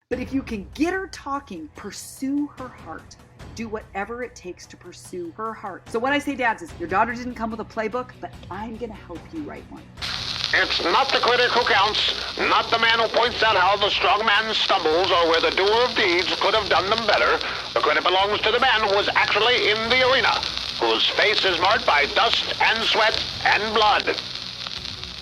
But if you can get her talking, pursue her heart. Do whatever it takes to pursue her heart. So what I say, dads, is your daughter didn't come with a playbook, but I'm going to help you write one. It's not the critic who counts, not the man who points out how the strong man stumbles or where the doer of deeds could have done them better. The credit belongs to the man who was actually in the arena, whose face is marked by dust and sweat and blood.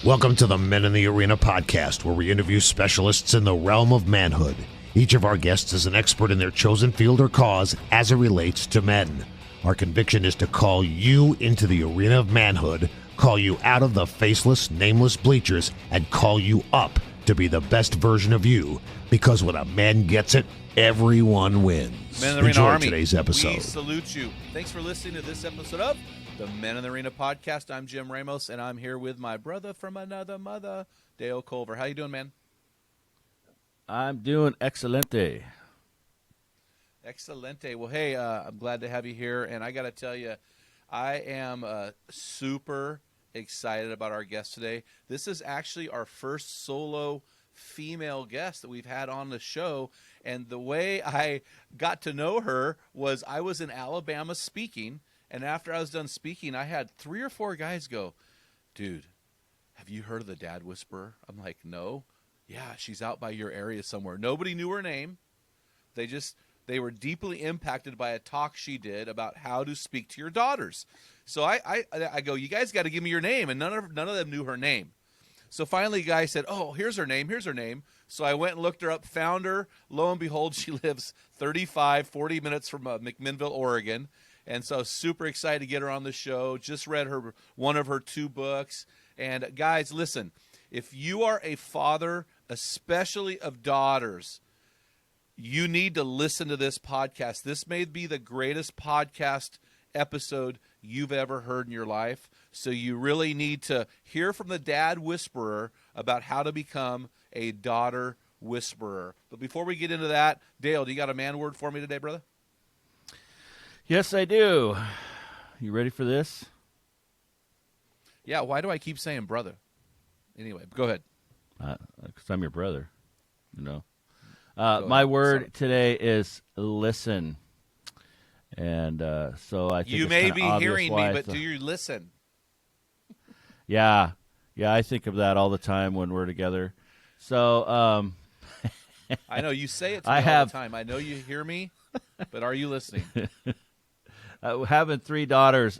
Welcome to the Men in the Arena podcast, where we interview specialists in the realm of manhood. Each of our guests is an expert in their chosen field or cause as it relates to men. Our conviction is to call you into the arena of manhood, call you out of the faceless, nameless bleachers, and call you up to be the best version of you. Because when a man gets it, everyone wins. Men in the Arena Enjoy Army, today's episode. we salute you. Thanks for listening to this episode of the Men in the Arena podcast. I'm Jim Ramos, and I'm here with my brother from another mother, Dale Culver. How you doing, man? I'm doing excelente. Excelente. Well, hey, I'm glad to have you here, and I got to tell you, I am super excited about our guest today. This is actually our first solo female guest that we've had on the show, and the way I got to know her was I was in Alabama speaking, and after I was done speaking, I had 3 or 4 guys go, "Dude, have you heard of the Dad Whisperer?" I'm like, "No." "Yeah, she's out by your area somewhere." Nobody knew her name. They were deeply impacted by a talk she did about how to speak to your daughters. So I go, "You guys got to give me your name," and none of them knew her name. So finally, the guy said, "Oh, here's her name. Here's her name." So I went and looked her up, found her. Lo and behold, she lives 40 minutes from McMinnville, Oregon. And so super excited to get her on the show. Just read one of her 2 books. And guys, listen, if you are a father, especially of daughters, you need to listen to this podcast. This may be the greatest podcast episode you've ever heard in your life. So you really need to hear from the Dad Whisperer about how to become a daughter whisperer. But before we get into that, Dale, do you got a man word for me today, brother? Yes, I do. You ready for this? Yeah, why do I keep saying brother? Anyway, go ahead. Because I'm your brother, you know. Go My ahead. word Sorry. today is listen. And so I think You it's may kinda be obvious hearing me, why but do you listen? Yeah, I think of that all the time when we're together. So I know you say it to me I all have- the time. I know you hear me, but are you listening? having 3 daughters,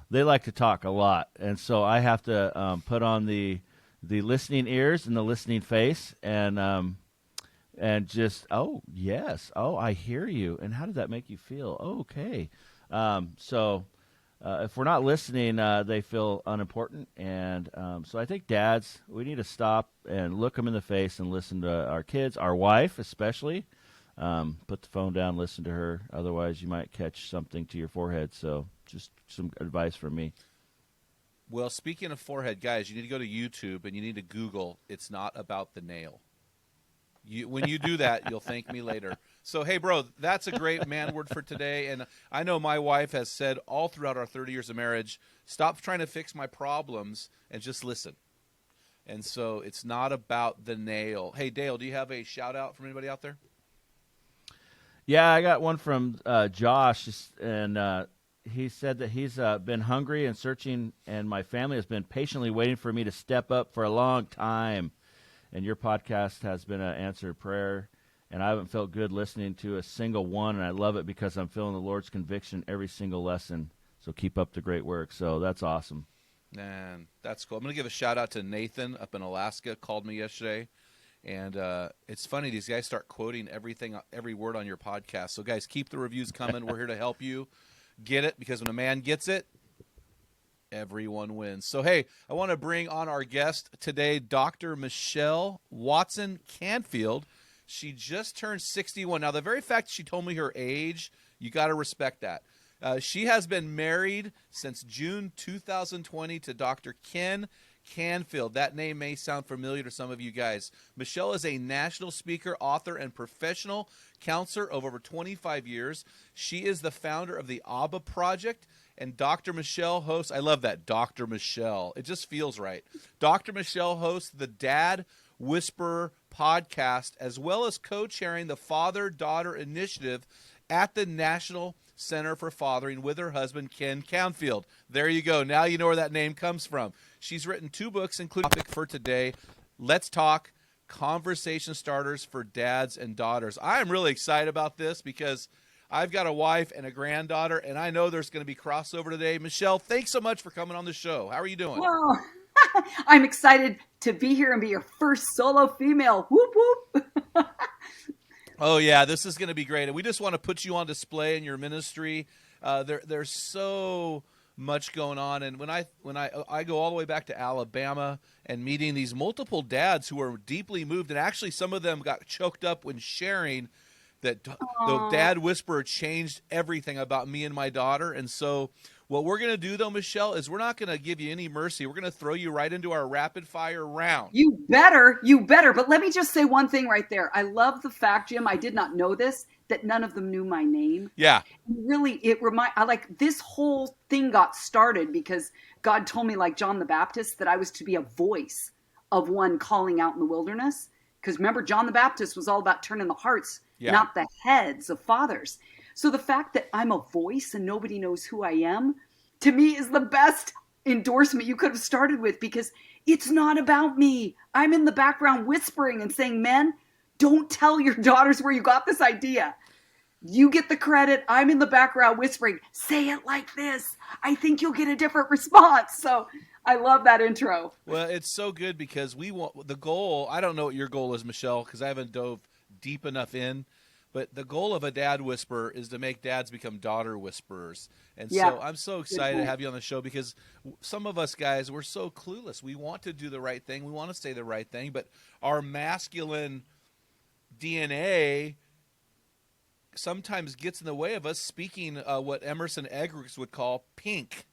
they like to talk a lot, and so I have to put on the listening ears and the listening face, and just yes, I hear you, and how did that make you feel? Okay, so if we're not listening, they feel unimportant, and so I think dads, we need to stop and look them in the face and listen to our kids, our wife especially. Put the phone down, listen to her. Otherwise, you might catch something to your forehead. So just some advice from me. Well, speaking of forehead, guys, you need to go to YouTube and you need to Google "It's Not About the Nail." When you do that, you'll thank me later. So, hey, bro, that's a great man word for today. And I know my wife has said all throughout our 30 years of marriage, stop trying to fix my problems and just listen. And so it's not about the nail. Hey, Dale, do you have a shout-out from anybody out there? Yeah, I got one from Josh, and he said that he's been hungry and searching, and my family has been patiently waiting for me to step up for a long time. And your podcast has been an answered prayer, and I haven't felt good listening to a single one, and I love it because I'm feeling the Lord's conviction every single lesson. So keep up the great work. So that's awesome. Man, that's cool. I'm going to give a shout-out to Nathan up in Alaska, called me yesterday. And it's funny, these guys start quoting every word on your podcast. So, guys, keep the reviews coming. We're here to help you get it, because when a man gets it, everyone wins. So, hey, I want to bring on our guest today, Dr. Michelle Watson Canfield. She just turned 61. Now, the very fact she told me her age, you got to respect that. She has been married since June 2020 to Dr. Ken Canfield. That name may sound familiar to some of you guys. Michelle is a national speaker, author, and professional counselor of over 25 years. She is the founder of the Abba Project, and Dr. Michelle hosts, I love that, Dr. Michelle. It just feels right. Dr. Michelle hosts the Dad Whisperer podcast, as well as co-chairing the Father-Daughter Initiative at the National Center for Fathering with her husband, Ken Canfield. There you go. Now you know where that name comes from. She's written 2 books, including the topic for today, Let's Talk, Conversation Starters for Dads and Daughters. I am really excited about this because I've got a wife and a granddaughter, and I know there's going to be crossover today. Michelle, thanks so much for coming on the show. How are you doing? Well, I'm excited to be here and be your first solo female. Whoop, whoop. Oh, yeah, this is going to be great. And we just want to put you on display in your ministry. There's so much going on. And when I go all the way back to Alabama and meeting these multiple dads who are deeply moved, and actually some of them got choked up when sharing that the dad whisperer changed everything about me and my daughter. And so what we're going to do, though, Michelle, is we're not going to give you any mercy. We're going to throw you right into our rapid fire round. You better. But let me just say one thing right there. I love the fact, Jim, I did not know this, that none of them knew my name. Yeah. Really, I like this whole thing got started because God told me, like John the Baptist, that I was to be a voice of one calling out in the wilderness. Because remember, John the Baptist was all about turning the hearts, not the heads of fathers. So the fact that I'm a voice and nobody knows who I am, to me, is the best endorsement you could have started with, because it's not about me. I'm in the background whispering and saying, men, don't tell your daughters where you got this idea. You get the credit. I'm in the background whispering, say it like this. I think you'll get a different response. So I love that intro. Well, it's so good because we want the goal. I don't know what your goal is, Michelle, because I haven't dove deep enough in. But the goal of a dad whisperer is to make dads become daughter whisperers. And so I'm so excited to have you on the show because some of us guys, we're so clueless. We want to do the right thing. We want to say the right thing. But our masculine DNA sometimes gets in the way of us speaking what Emerson Eggers would call pink.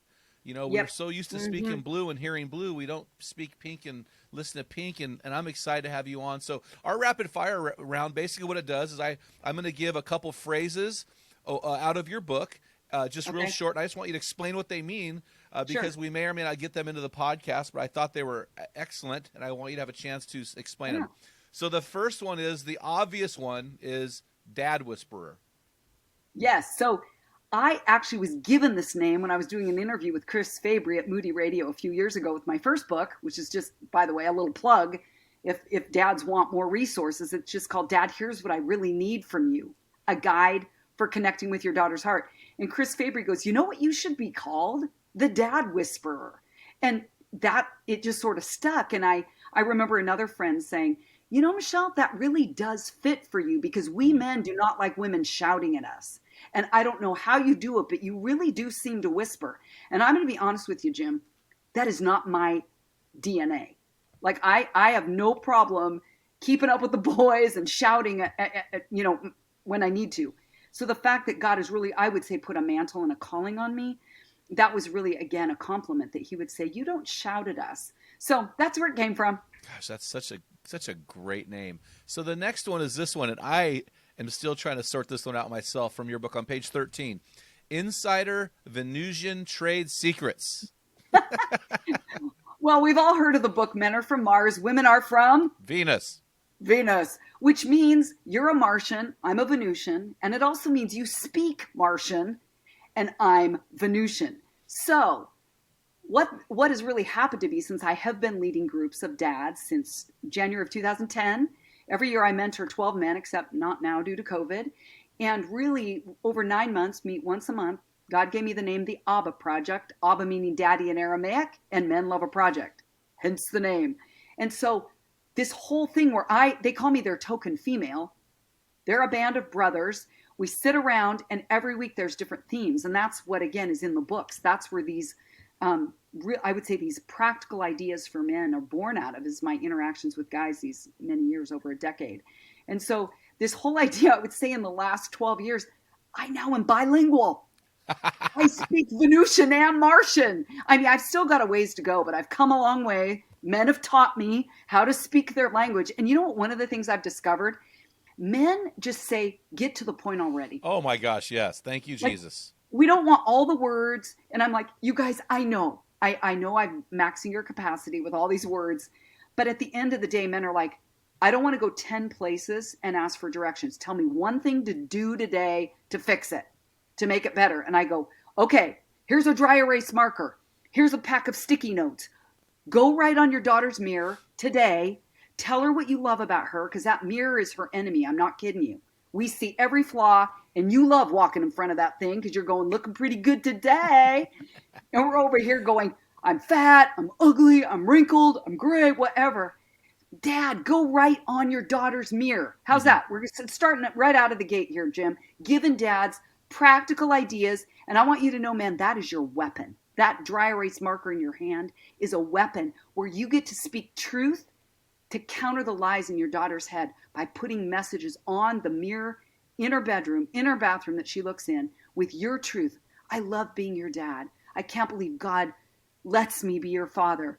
You know, we're so used to speaking blue and hearing blue, we don't speak pink and listen to pink, and I'm excited to have you on. So our rapid fire round, basically what it does is I'm going to give a couple phrases out of your book, just real short. And I just want you to explain what they mean because we may or may not get them into the podcast, but I thought they were excellent, and I want you to have a chance to explain them. So the first one is, the obvious one is dad whisperer. Yes. So I actually was given this name when I was doing an interview with Chris Fabry at Moody Radio a few years ago with my first book, which is just, by the way, a little plug. If dads want more resources, it's just called Dad, Here's What I Really Need From You, a guide for connecting with your daughter's heart. And Chris Fabry goes, you know what you should be called? The Dad Whisperer. And that, it just sort of stuck. And I remember another friend saying, you know, Michelle, that really does fit for you because we men do not like women shouting at us. And I don't know how you do it, but you really do seem to whisper. And I'm going to be honest with you, Jim, that is not my DNA. Like I have no problem keeping up with the boys and shouting at when I need to. So the fact that God has really, I would say, put a mantle and a calling on me, that was really, again, a compliment that he would say, you don't shout at us. So that's where it came from. Gosh, that's such a great name. So the next one is this one, and I am still trying to sort this one out myself from your book on page 13. Insider Venusian Trade Secrets. Well, we've all heard of the book Men Are From Mars, Women Are From Venus, which means you're a Martian, I'm a Venusian, and it also means you speak Martian, and I'm Venusian. So what has really happened to me since I have been leading groups of dads since January of 2010, every year I mentor 12 men, except not now due to COVID, and really over 9 months, meet once a month. God gave me the name the Abba Project, Abba meaning daddy in Aramaic, and men love a project, hence the name. And so this whole thing where they call me their token female, they're a band of brothers. We sit around and every week there's different themes. And that's what, again, is in the books. That's where these, I would say these practical ideas for men are born out of, is my interactions with guys these many years, over a decade. And so this whole idea, I would say in the last 12 years, I now am bilingual. I speak Venusian and Martian. I mean, I've still got a ways to go, but I've come a long way. Men have taught me how to speak their language. And you know what? One of the things I've discovered, men just say, get to the point already. Oh my gosh, yes. Thank you, Jesus. We don't want all the words. And I'm like, you guys, I know I'm maxing your capacity with all these words. But at the end of the day, men are like, I don't want to go 10 places and ask for directions. Tell me one thing to do today to fix it, to make it better. And I go, okay, here's a dry erase marker. Here's a pack of sticky notes. Go write on your daughter's mirror today. Tell her what you love about her, because that mirror is her enemy. I'm not kidding you. We see every flaw, and you love walking in front of that thing because you're going, looking pretty good today. And we're over here going, I'm fat, I'm ugly, I'm wrinkled, I'm gray, whatever. Dad, go write on your daughter's mirror. How's that? We're starting it right out of the gate here, Jim. Giving dads practical ideas. And I want you to know, man, that is your weapon. That dry erase marker in your hand is a weapon where you get to speak truth to counter the lies in your daughter's head by putting messages on the mirror in her bedroom, in her bathroom that she looks in with your truth. I love being your dad. I can't believe God lets me be your father.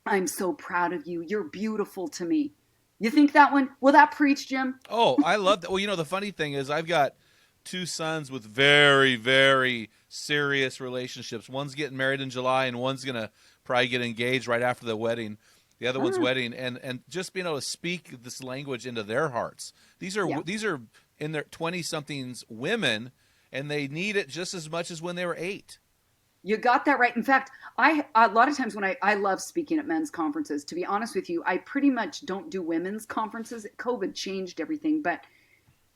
I'm so proud of you. You're beautiful to me. You think that one, will that preach, Jim? Oh, I love that. Well, you know, the funny thing is I've got two sons with very, very serious relationships. One's getting married in July, and one's going to probably get engaged right after the wedding. The other one's wedding, and just being able to speak this language into their hearts. These are in their 20-somethings women, and they need it just as much as when they were 8. You got that right. In fact, a lot of times when I love speaking at men's conferences, to be honest with you, I pretty much don't do women's conferences. COVID changed everything, but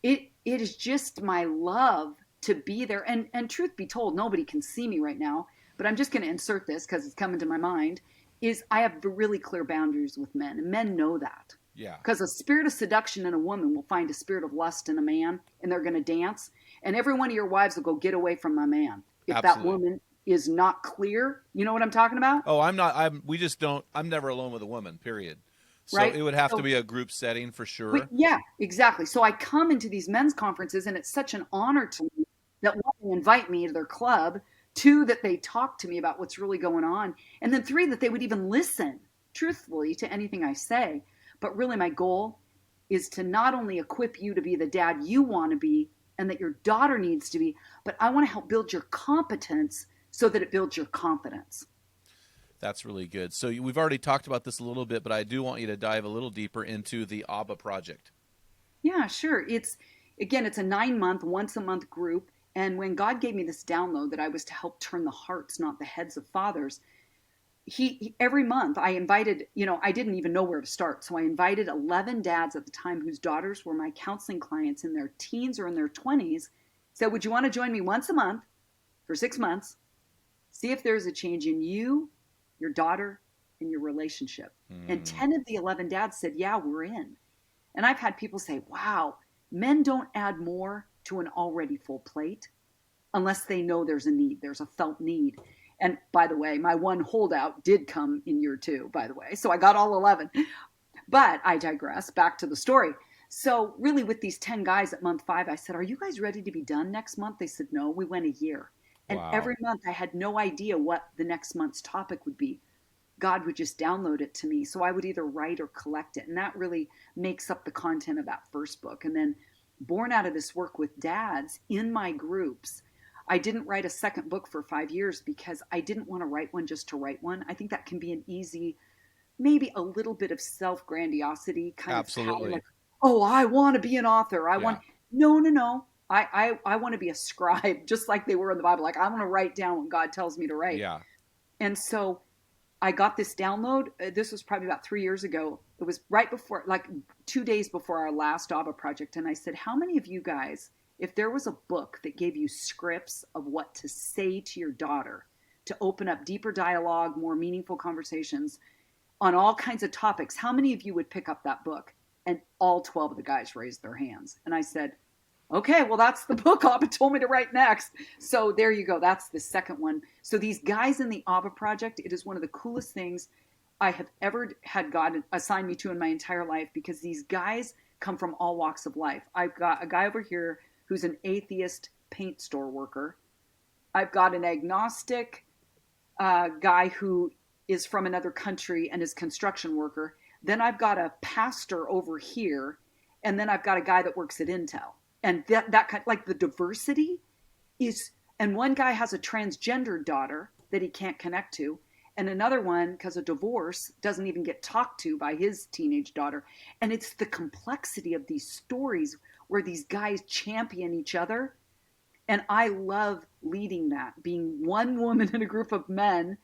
it is just my love to be there. And truth be told, nobody can see me right now, but I'm just going to insert this because it's coming to my mind, is I have really clear boundaries with men, and men know that. Yeah. Because a spirit of seduction in a woman will find a spirit of lust in a man, and they're going to dance. And every one of your wives will go, get away from my man. If Absolutely. that woman is not clear, you know what I'm talking about? Oh, I'm not. I'm never alone with a woman, period. So Right? it would have to be a group setting for sure. Yeah, exactly. So I come into these men's conferences, and it's such an honor to me that one, they invite me to their club, 2, that they talk to me about what's really going on, and then 3, that they would even listen truthfully to anything I say. But really my goal is to not only equip you to be the dad you want to be and that your daughter needs to be, but I want to help build your competence so that it builds your confidence. That's really good. So we've already talked about this a little bit, but I do want you to dive a little deeper into the Abba Project. Yeah, sure. It's a 9-month, once-a-month group. And when God gave me this download that I was to help turn the hearts, not the heads of fathers, he every month I invited, I didn't even know where to start. So I invited 11 dads at the time whose daughters were my counseling clients in their teens or in their 20s. Said, would you want to join me once a month for 6 months? See if there's a change in you, your daughter, and your relationship. And 10 of the 11 dads said, yeah, we're in. And I've had people say, wow, men don't add more to an already full plate unless they know there's a need. There's a felt need. And by the way, my one holdout did come in year 2, by the way. So I got all 11. But I digress. Back to the story. So really with these 10 guys at month 5, I said, are you guys ready to be done next month? They said, no, we went a year. And every month I had no idea what the next month's topic would be. God would just download it to me. So I would either write or collect it. And that really makes up the content of that first book. And then born out of this work with dads in my groups, I didn't write a second book for 5 years because I didn't want to write one just to write one. I think that can be an easy, maybe a little bit of self-grandiosity kind Absolutely. of like, oh, I want to be an author. No. I want to be a scribe, just like they were in the Bible. Like I want to write down what God tells me to write. Yeah. And so I got this download. This was probably about 3 years ago. It was right before, like 2 days before our last Abba Project. And I said, how many of you guys, if there was a book that gave you scripts of what to say to your daughter to open up deeper dialogue, more meaningful conversations on all kinds of topics, how many of you would pick up that book? And all 12 of the guys raised their hands. And I said, okay, well, that's the book Abba told me to write next. So there you go. That's the second one. So these guys in the Abba Project, it is one of the coolest things I have ever had God assign me to in my entire life, because these guys come from all walks of life. I've got a guy over here who's an atheist paint store worker. I've got an agnostic guy who is from another country and is a construction worker. Then I've got a pastor over here. And then I've got a guy that works at Intel. And that kind, like the diversity is, and one guy has a transgender daughter that he can't connect to. and another one, because of divorce, doesn't even get talked to by his teenage daughter. And it's the complexity of these stories where these guys champion each other. And I love leading that, being one woman in a group of men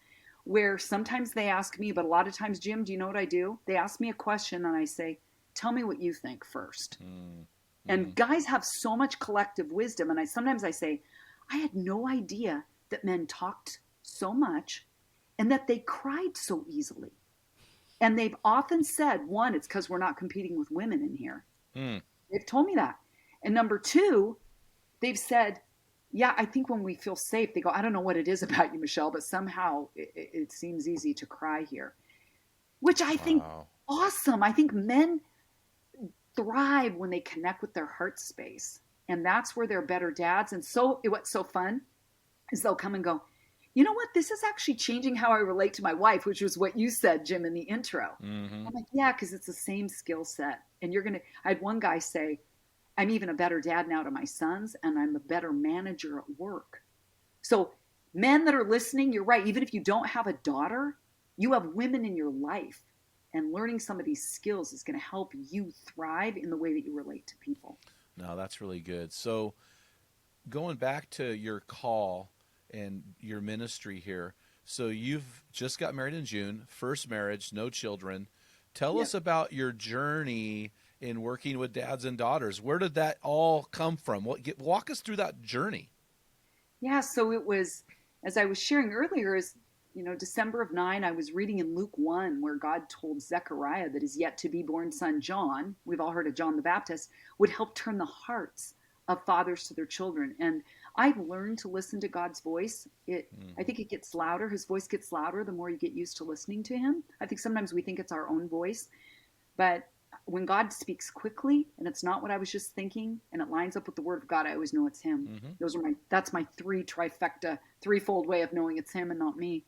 where sometimes they ask me, but a lot of times, Jim, do you know what I do? They ask me a question and I say, tell me what you think first. Mm-hmm. And guys have so much collective wisdom. And sometimes I say, I had no idea that men talked so much and that they cried so easily. And they've often said, one, it's because we're not competing with women in here. They've told me that. And number two, they've said, yeah, I think when we feel safe, they go, I don't know what it is about you, Michelle, but somehow it seems easy to cry here, which I think awesome. I think men thrive when they connect with their heart space. And that's where they're better dads. And so what's so fun is they'll come and go, you know what? This is actually changing how I relate to my wife, which was what you said, Jim, in the intro. Mm-hmm. I'm like, yeah, because it's the same skill set. And I had one guy say, I'm even a better dad now to my sons, and I'm a better manager at work. So men that are listening, you're right. Even if you don't have a daughter, you have women in your life. And learning some of these skills is going to help you thrive in the way that you relate to people. No, that's really good. So going back to your call and your ministry here. So you've just got married in June, first marriage, no children. Tell us about your journey in working with dads and daughters. Where did that all come from? Walk us through that journey. Yeah, so it was, as I was sharing earlier, December of 2009, I was reading in Luke 1 where God told Zechariah that his yet to be born son John, we've all heard of John the Baptist, would help turn the hearts of fathers to their children. And I've learned to listen to God's voice. I think it gets louder. His voice gets louder the more you get used to listening to him. I think sometimes we think it's our own voice, but when God speaks quickly and it's not what I was just thinking and it lines up with the word of God, I always know it's him. Mm-hmm. That's my threefold way of knowing it's him and not me.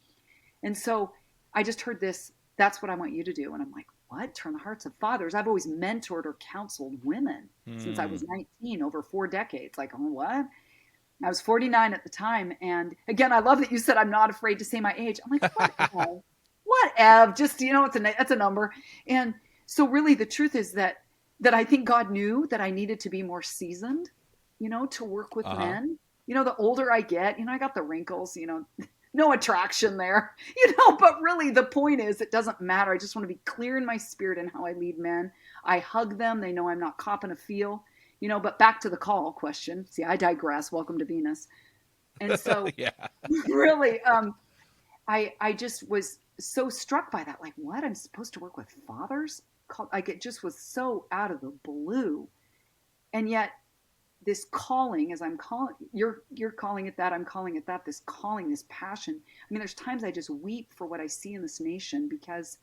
And so I just heard this, that's what I want you to do. And I'm like, what? Turn the hearts of fathers. I've always mentored or counseled women since I was 19, over 4 decades. Like, oh, what? I was 49 at the time. And again, I love that you said I'm not afraid to say my age. I'm like, whatever. Just, that's a number. And so really the truth is that I think God knew that I needed to be more seasoned, to work with men. The older I get, I got the wrinkles, no attraction there, but really the point is it doesn't matter. I just want to be clear in my spirit in how I lead men. I hug them. They know I'm not copping a feel, but back to the call question. See, I digress. Welcome to Venus. And so really, I just was so struck by that. Like, what? I'm supposed to work with fathers? Like, it just was so out of the blue. And yet this calling, as I'm calling, you're calling it that, I'm calling it that, this calling, this passion. I mean, there's times I just weep for what I see in this nation because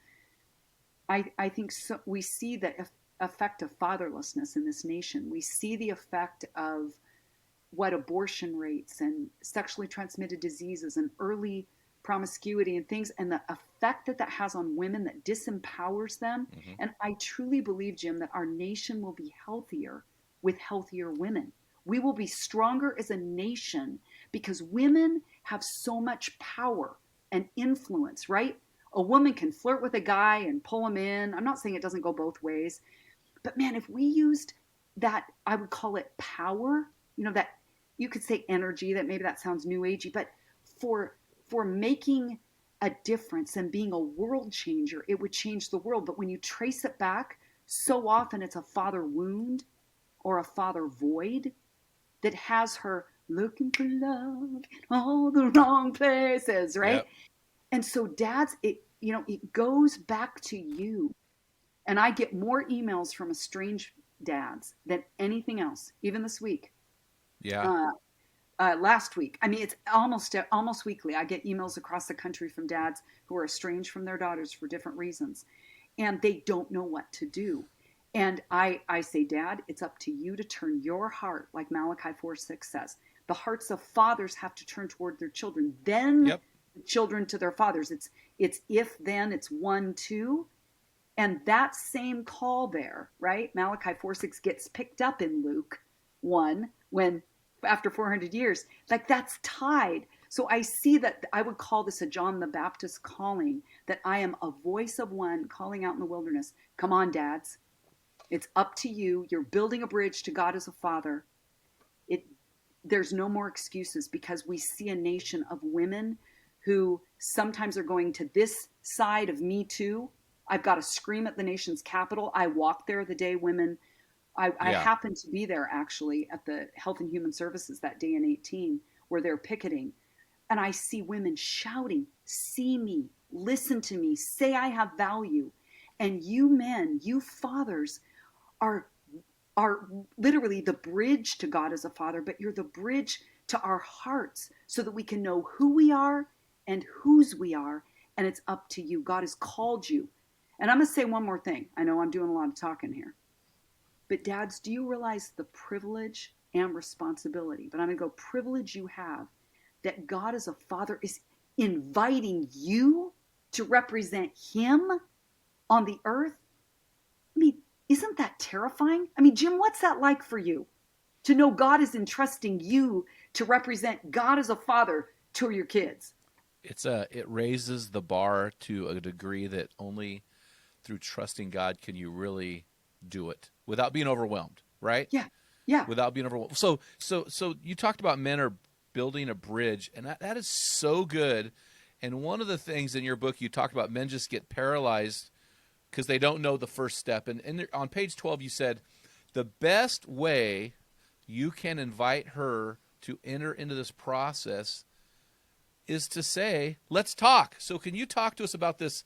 I think we see the effect of fatherlessness in this nation. We see the effect of what abortion rates and sexually transmitted diseases and early promiscuity and things, and the effect that has on women that disempowers them. Mm-hmm. And I truly believe, Jim, that our nation will be healthier with healthier women. We will be stronger as a nation because women have so much power and influence, right? A woman can flirt with a guy and pull him in. I'm not saying it doesn't go both ways, but man, if we used that, I would call it power, that you could say energy, that maybe that sounds new agey, but for making a difference and being a world changer, it would change the world. But when you trace it back, so often it's a father wound or a father void that has her looking for love in all the wrong places, right? Yep. And so dads, it goes back to you. And I get more emails from estranged dads than anything else, even this week. Yeah. Last week. I mean, it's almost weekly. I get emails across the country from dads who are estranged from their daughters for different reasons. And they don't know what to do. And I say, Dad, it's up to you to turn your heart, like Malachi 4:6 says. The hearts of fathers have to turn toward their children. Then the children to their fathers. It's if then, it's 1-2. And that same call there, right? Malachi 4:6 gets picked up in Luke 1 when after 400 years, like that's tied. So I see that I would call this a John the Baptist calling, that I am a voice of one calling out in the wilderness. Come on, dads. It's up to you. You're building a bridge to God as a father. There's no more excuses, because we see a nation of women who sometimes are going to this side of Me Too. I've got to scream at the nation's capital. I walked there the day women, I happened to be there actually at the Health and Human Services that day in 18, where they're picketing. And I see women shouting, see me, listen to me, say I have value. And you men, you fathers are literally the bridge to God as a father, but you're the bridge to our hearts so that we can know who we are and whose we are. And it's up to you. God has called you. And I'm going to say one more thing. I know I'm doing a lot of talking here. But dads, do you realize the privilege and responsibility, but I'm going to go privilege you have, that God as a father is inviting you to represent him on the earth? I mean, isn't that terrifying? I mean, Jim, what's that like for you? To know God is entrusting you to represent God as a father to your kids. It raises the bar to a degree that only through trusting God can you really do it without being overwhelmed, right? Yeah. Without being overwhelmed. So you talked about men are building a bridge, and that is so good. And one of the things in your book, you talked about men just get paralyzed because they don't know the first step. And on page 12, you said, the best way you can invite her to enter into this process is to say, let's talk. So can you talk to us about this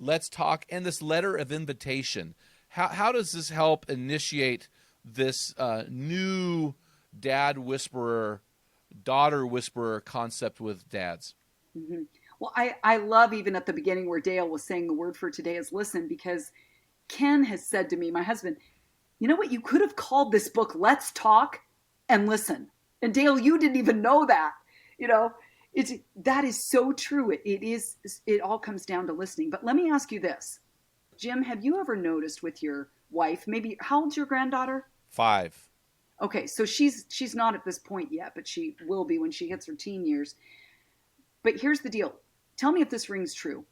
let's talk and this letter of invitation? How does this help initiate this new dad whisperer, daughter whisperer concept with dads? Mm-hmm. Well, I love even at the beginning where Dale was saying the word for today is listen, because Ken has said to me, my husband, you know what? You could have called this book, Let's Talk and Listen. And Dale, you didn't even know that. You know, that is so true. It all comes down to listening. But let me ask you this. Jim, have you ever noticed with your wife, maybe, how old's your granddaughter? 5. Okay, so she's not at this point yet, but she will be when she hits her teen years. But here's the deal. Tell me if this rings true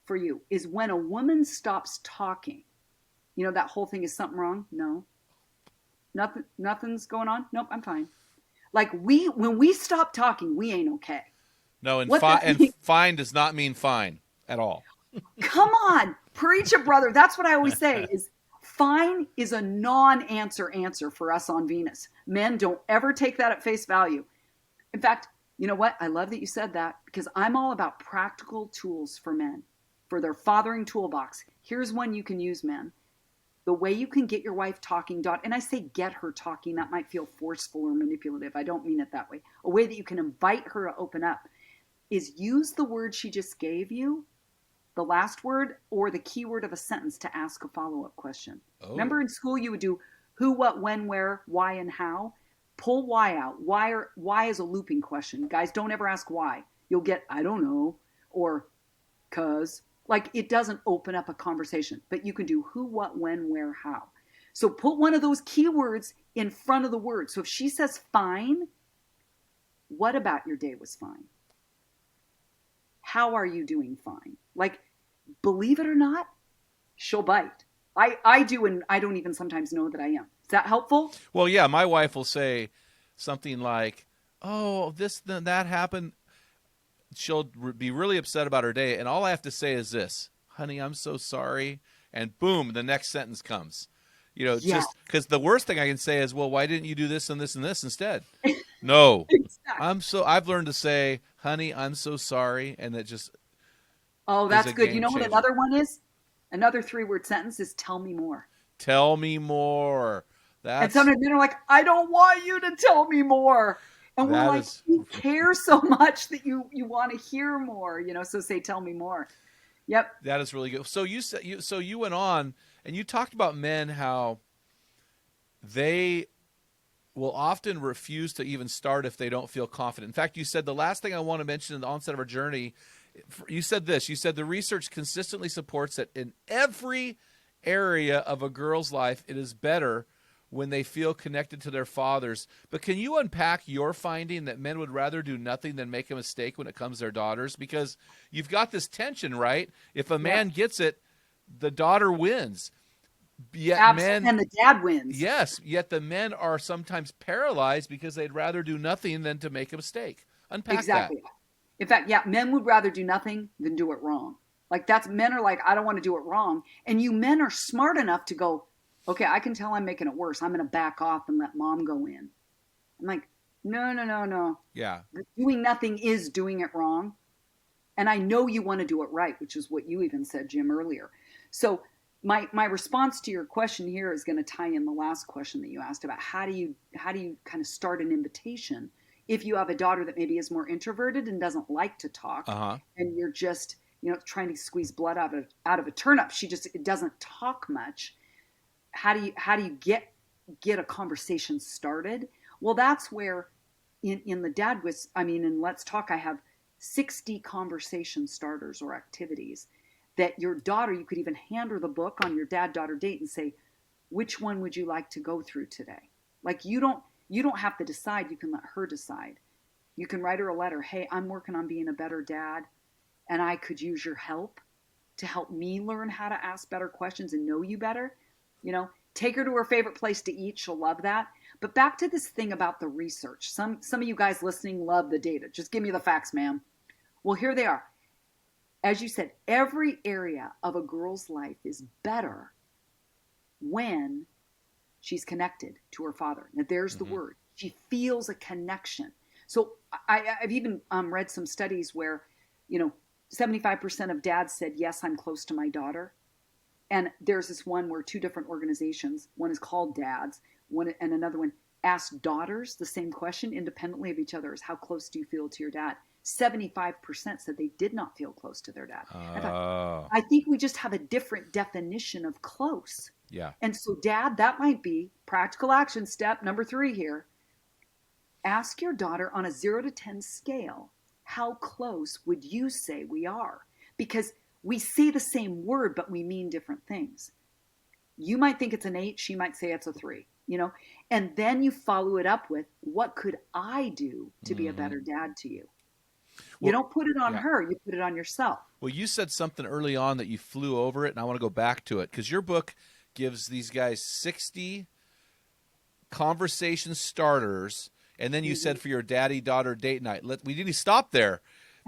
for you, is when a woman stops talking, you know, that whole thing, is something wrong? No. Nothing's going on? Nope, I'm fine. Like when we stop talking, we ain't okay. No, and fine does not mean fine at all. Come on, preach it, brother. That's what I always say is fine is a non-answer answer for us on Venus. Men, don't ever take that at face value. In fact, you know what? I love that you said that, because I'm all about practical tools for men, for their fathering toolbox. Here's one you can use, men. The way you can get your wife talking, and I say get her talking, that might feel forceful or manipulative. I don't mean it that way. A way that you can invite her to open up is use the word she just gave you, the last word or the key word of a sentence, to ask a follow-up question. Oh. Remember in school you would do who, what, when, where, why, and how? Pull why out. Why is a looping question. Guys, don't ever ask why. You'll get, I don't know, or 'cause. Like, it doesn't open up a conversation. But you can do who, what, when, where, how. So put one of those keywords in front of the word. So if she says fine, what about your day was fine? How are you doing fine? Like, believe it or not, she'll bite. I do, and I don't even sometimes know that I am. Is that helpful? Well, yeah, my wife will say something like, oh, that happened. She'll be really upset about her day, and all I have to say is this, honey, I'm so sorry, and boom, the next sentence comes. You know, just because the worst thing I can say is, well, why didn't you do this and this and this instead? No. Exactly. I've learned to say, honey, I'm so sorry, and it just that's good. You know what another one is? Another 3-word sentence is tell me more. Tell me more. And sometimes they're like, I don't want you to tell me more. And we're like, you care so much that you want to hear more, you know, so say, tell me more. Yep. That is really good. So you went on and you talked about men, how they will often refuse to even start if they don't feel confident. In fact, you said the last thing I want to mention in the onset of our journey, you said this, you said the research consistently supports that in every area of a girl's life, it is better when they feel connected to their fathers. But can you unpack your finding that men would rather do nothing than make a mistake when it comes to their daughters? Because you've got this tension, right? If a man gets it, the daughter wins. Yet And the dad wins. Yes, yet the men are sometimes paralyzed because they'd rather do nothing than to make a mistake. Unpack Exactly. that. In fact, men would rather do nothing than do it wrong. Like men are like, I don't want to do it wrong. And you men are smart enough to go, okay, I can tell I'm making it worse. I'm going to back off and let mom go in. I'm like, no. Yeah. Doing nothing is doing it wrong. And I know you want to do it right, which is what you even said, Jim, earlier. So my response to your question here is going to tie in the last question that you asked about how do you kind of start an invitation if you have a daughter that maybe is more introverted and doesn't like to talk, and you're just trying to squeeze blood out of a turnip. It doesn't talk much. How do you get a conversation started? Well, that's where in Let's Talk, I have 60 conversation starters or activities that your daughter, you could even hand her the book on your dad-daughter date and say, which one would you like to go through today? Like you don't have to decide. You can let her decide. You can write her a letter. Hey, I'm working on being a better dad, and I could use your help to help me learn how to ask better questions and know you better. Take her to her favorite place to eat. She'll love that. But back to this thing about the research. Some of you guys listening love the data. Just give me the facts, ma'am. Well, here they are. As you said, every area of a girl's life is better when she's connected to her father. Now, there's the word. She feels a connection. So I've even read some studies where, 75% of dads said, yes, I'm close to my daughter. And there's this one where two different organizations, one is called Dads, and another one asked daughters the same question independently of each other, is how close do you feel to your dad? 75% said they did not feel close to their dad. I think we just have a different definition of close. Yeah. And so, Dad, that might be practical action step number 3 here. Ask your daughter on a 0 to 10 scale, how close would you say we are? Because we say the same word, but we mean different things. You might think it's an 8. She might say it's a 3, and then you follow it up with, what could I do to be a better dad to you? You don't put it on her, you put it on yourself. Well, you said something early on that you flew over it, and I want to go back to it because your book gives these guys 60 conversation starters, and then you said for your daddy-daughter date night. We need to stop there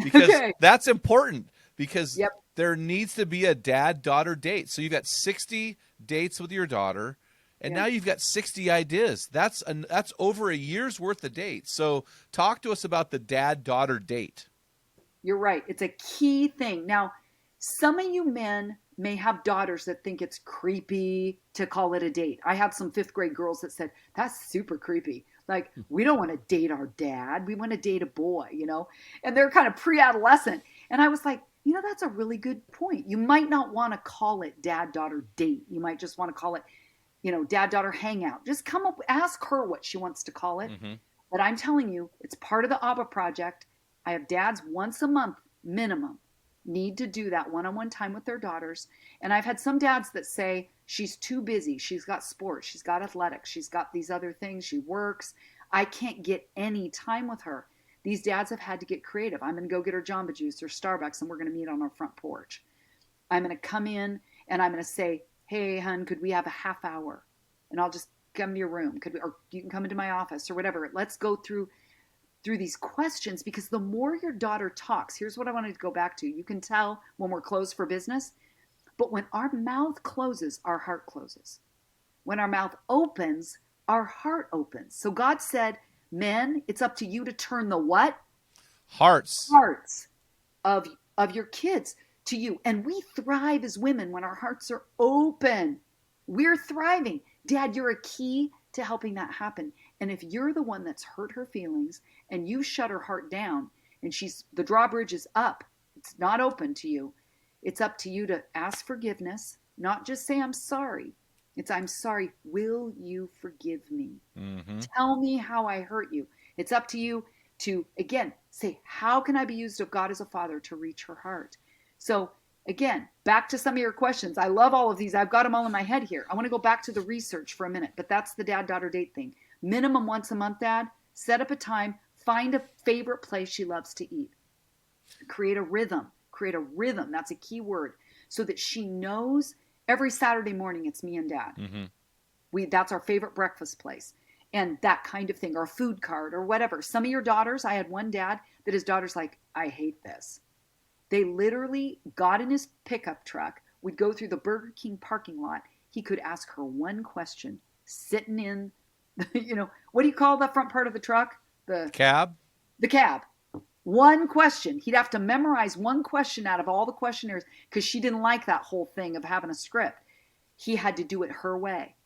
because that's important because there needs to be a dad-daughter date. So you've got 60 dates with your daughter, and now you've got 60 ideas. That's over a year's worth of dates. So talk to us about the dad-daughter date. You're right. It's a key thing. Now, some of you men may have daughters that think it's creepy to call it a date. I have some 5th grade girls that said, that's super creepy. Like, we don't want to date our dad. We want to date a boy, and they're kind of pre-adolescent. And I was like, that's a really good point. You might not want to call it dad-daughter date. You might just want to call it, dad-daughter hangout. Just come up, ask her what she wants to call it. But I'm telling you, it's part of the Abba Project. I have dads once a month minimum need to do that one-on-one time with their daughters. And I've had some dads that say, she's too busy. She's got sports. She's got athletics. She's got these other things. She works. I can't get any time with her. These dads have had to get creative. I'm going to go get her Jamba Juice or Starbucks, and we're going to meet on our front porch. I'm going to come in, and I'm going to say, hey, hun, could we have a half hour? And I'll just come to your room. Or you can come into my office or whatever. Let's go through these questions, because the more your daughter talks, here's what I wanted to go back to. You can tell when we're closed for business, but when our mouth closes, our heart closes. When our mouth opens, our heart opens. So God said, men, it's up to you to turn the what? Hearts of your kids to you. And we thrive as women when our hearts are open. We're thriving. Dad, you're a key to helping that happen. And if you're the one that's hurt her feelings and you shut her heart down and the drawbridge is up, it's not open to you. It's up to you to ask forgiveness, not just say, I'm sorry. It's, I'm sorry. Will you forgive me? Tell me how I hurt you. It's up to you to, again, say, how can I be used of God as a father to reach her heart? So Again, back to some of your questions. I love all of these. I've got them all in my head here. I want to go back to the research for a minute, but that's the dad-daughter date thing. Minimum once a month, Dad. Set up a time. Find a favorite place she loves to eat. Create a rhythm. Create a rhythm. That's a key word. So that she knows every Saturday morning it's me and Dad. That's our favorite breakfast place. And that kind of thing, or a food cart or whatever. Some of your daughters, I had one dad that his daughter's like, I hate this. They literally got in his pickup truck, would go through the Burger King parking lot. He could ask her one question, sitting in, what do you call the front part of the truck? The Cab? The cab. One question. He'd have to memorize one question out of all the questionnaires because she didn't like that whole thing of having a script. He had to do it her way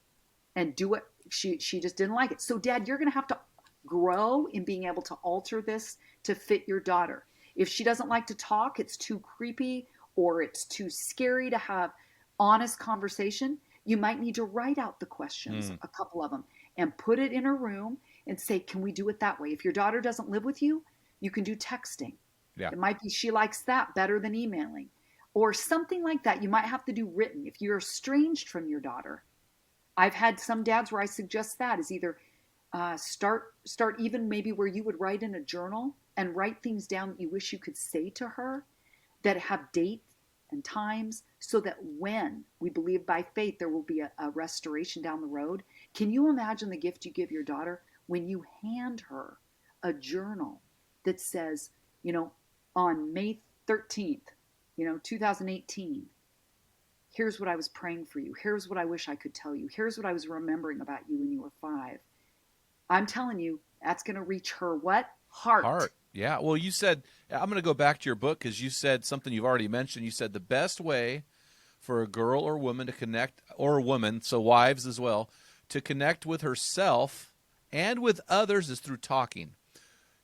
and do it. She just didn't like it. So, Dad, you're going to have to grow in being able to alter this to fit your daughter. If she doesn't like to talk, it's too creepy or it's too scary to have honest conversation, you might need to write out the questions, a couple of them, and put it in her room and say, can we do it that way? If your daughter doesn't live with you, you can do texting. Yeah. It might be she likes that better than emailing or something like that. You might have to do written. If you're estranged from your daughter, I've had some dads where I suggest that is either start even maybe where you would write in a journal and write things down that you wish you could say to her that have dates and times so that when we believe by faith there will be a restoration down the road. Can you imagine the gift you give your daughter when you hand her a journal that says, on May 13th, 2018, here's what I was praying for you. Here's what I wish I could tell you. Here's what I was remembering about you when you were 5. I'm telling you, that's going to reach her what? Heart. Yeah. Well, you said, I'm going to go back to your book because you said something you've already mentioned. You said the best way for a girl or woman to connect, or a woman, so wives as well, to connect with herself and with others is through talking.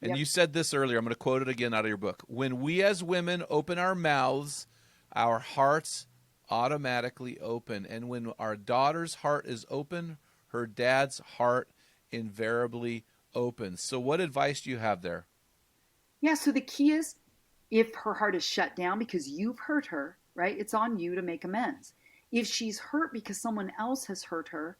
And you said this earlier. I'm going to quote it again out of your book. When we as women open our mouths, our hearts automatically open. And when our daughter's heart is open, her dad's heart invariably opens. So what advice do you have there? Yeah, so the key is if her heart is shut down because you've hurt her, right? It's on you to make amends. If she's hurt because someone else has hurt her,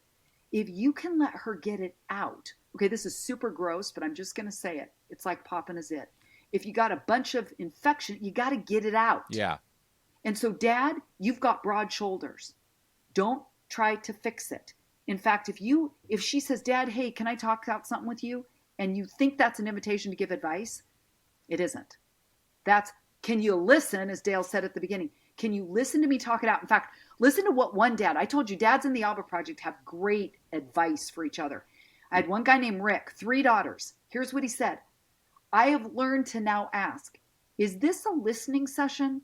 if you can let her get it out. Okay, this is super gross, but I'm just going to say it. It's like popping a zit. If you got a bunch of infection, you got to get it out. Yeah. And so, Dad, you've got broad shoulders. Don't try to fix it. In fact, if she says, Dad, hey, can I talk about something with you? And you think that's an invitation to give advice, it isn't. That's, can you listen, as Dale said at the beginning, can you listen to me talk it out? In fact, listen to what one dad, I told you, dads in the Abba Project have great advice for each other. I had one guy named Rick, 3 daughters. Here's what he said. I have learned to now ask, is this a listening session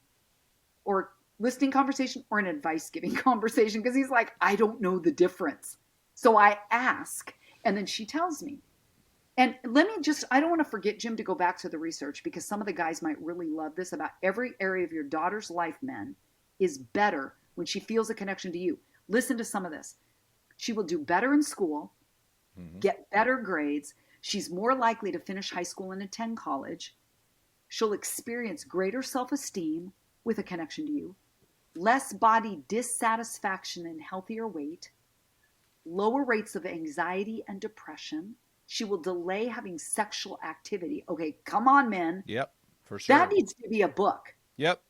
or listening conversation or an advice giving conversation? Because he's like, I don't know the difference. So I ask, and then she tells me. And I don't want to forget, Jim, to go back to the research because some of the guys might really love this about every area of your daughter's life, men, is better when she feels a connection to you. Listen to some of this. She will do better in school, get better grades. She's more likely to finish high school and attend college. She'll experience greater self-esteem with a connection to you, less body dissatisfaction and healthier weight, lower rates of anxiety and depression. She will delay having sexual activity. Okay, come on, men. Yep, for sure. That needs to be a book. Yep.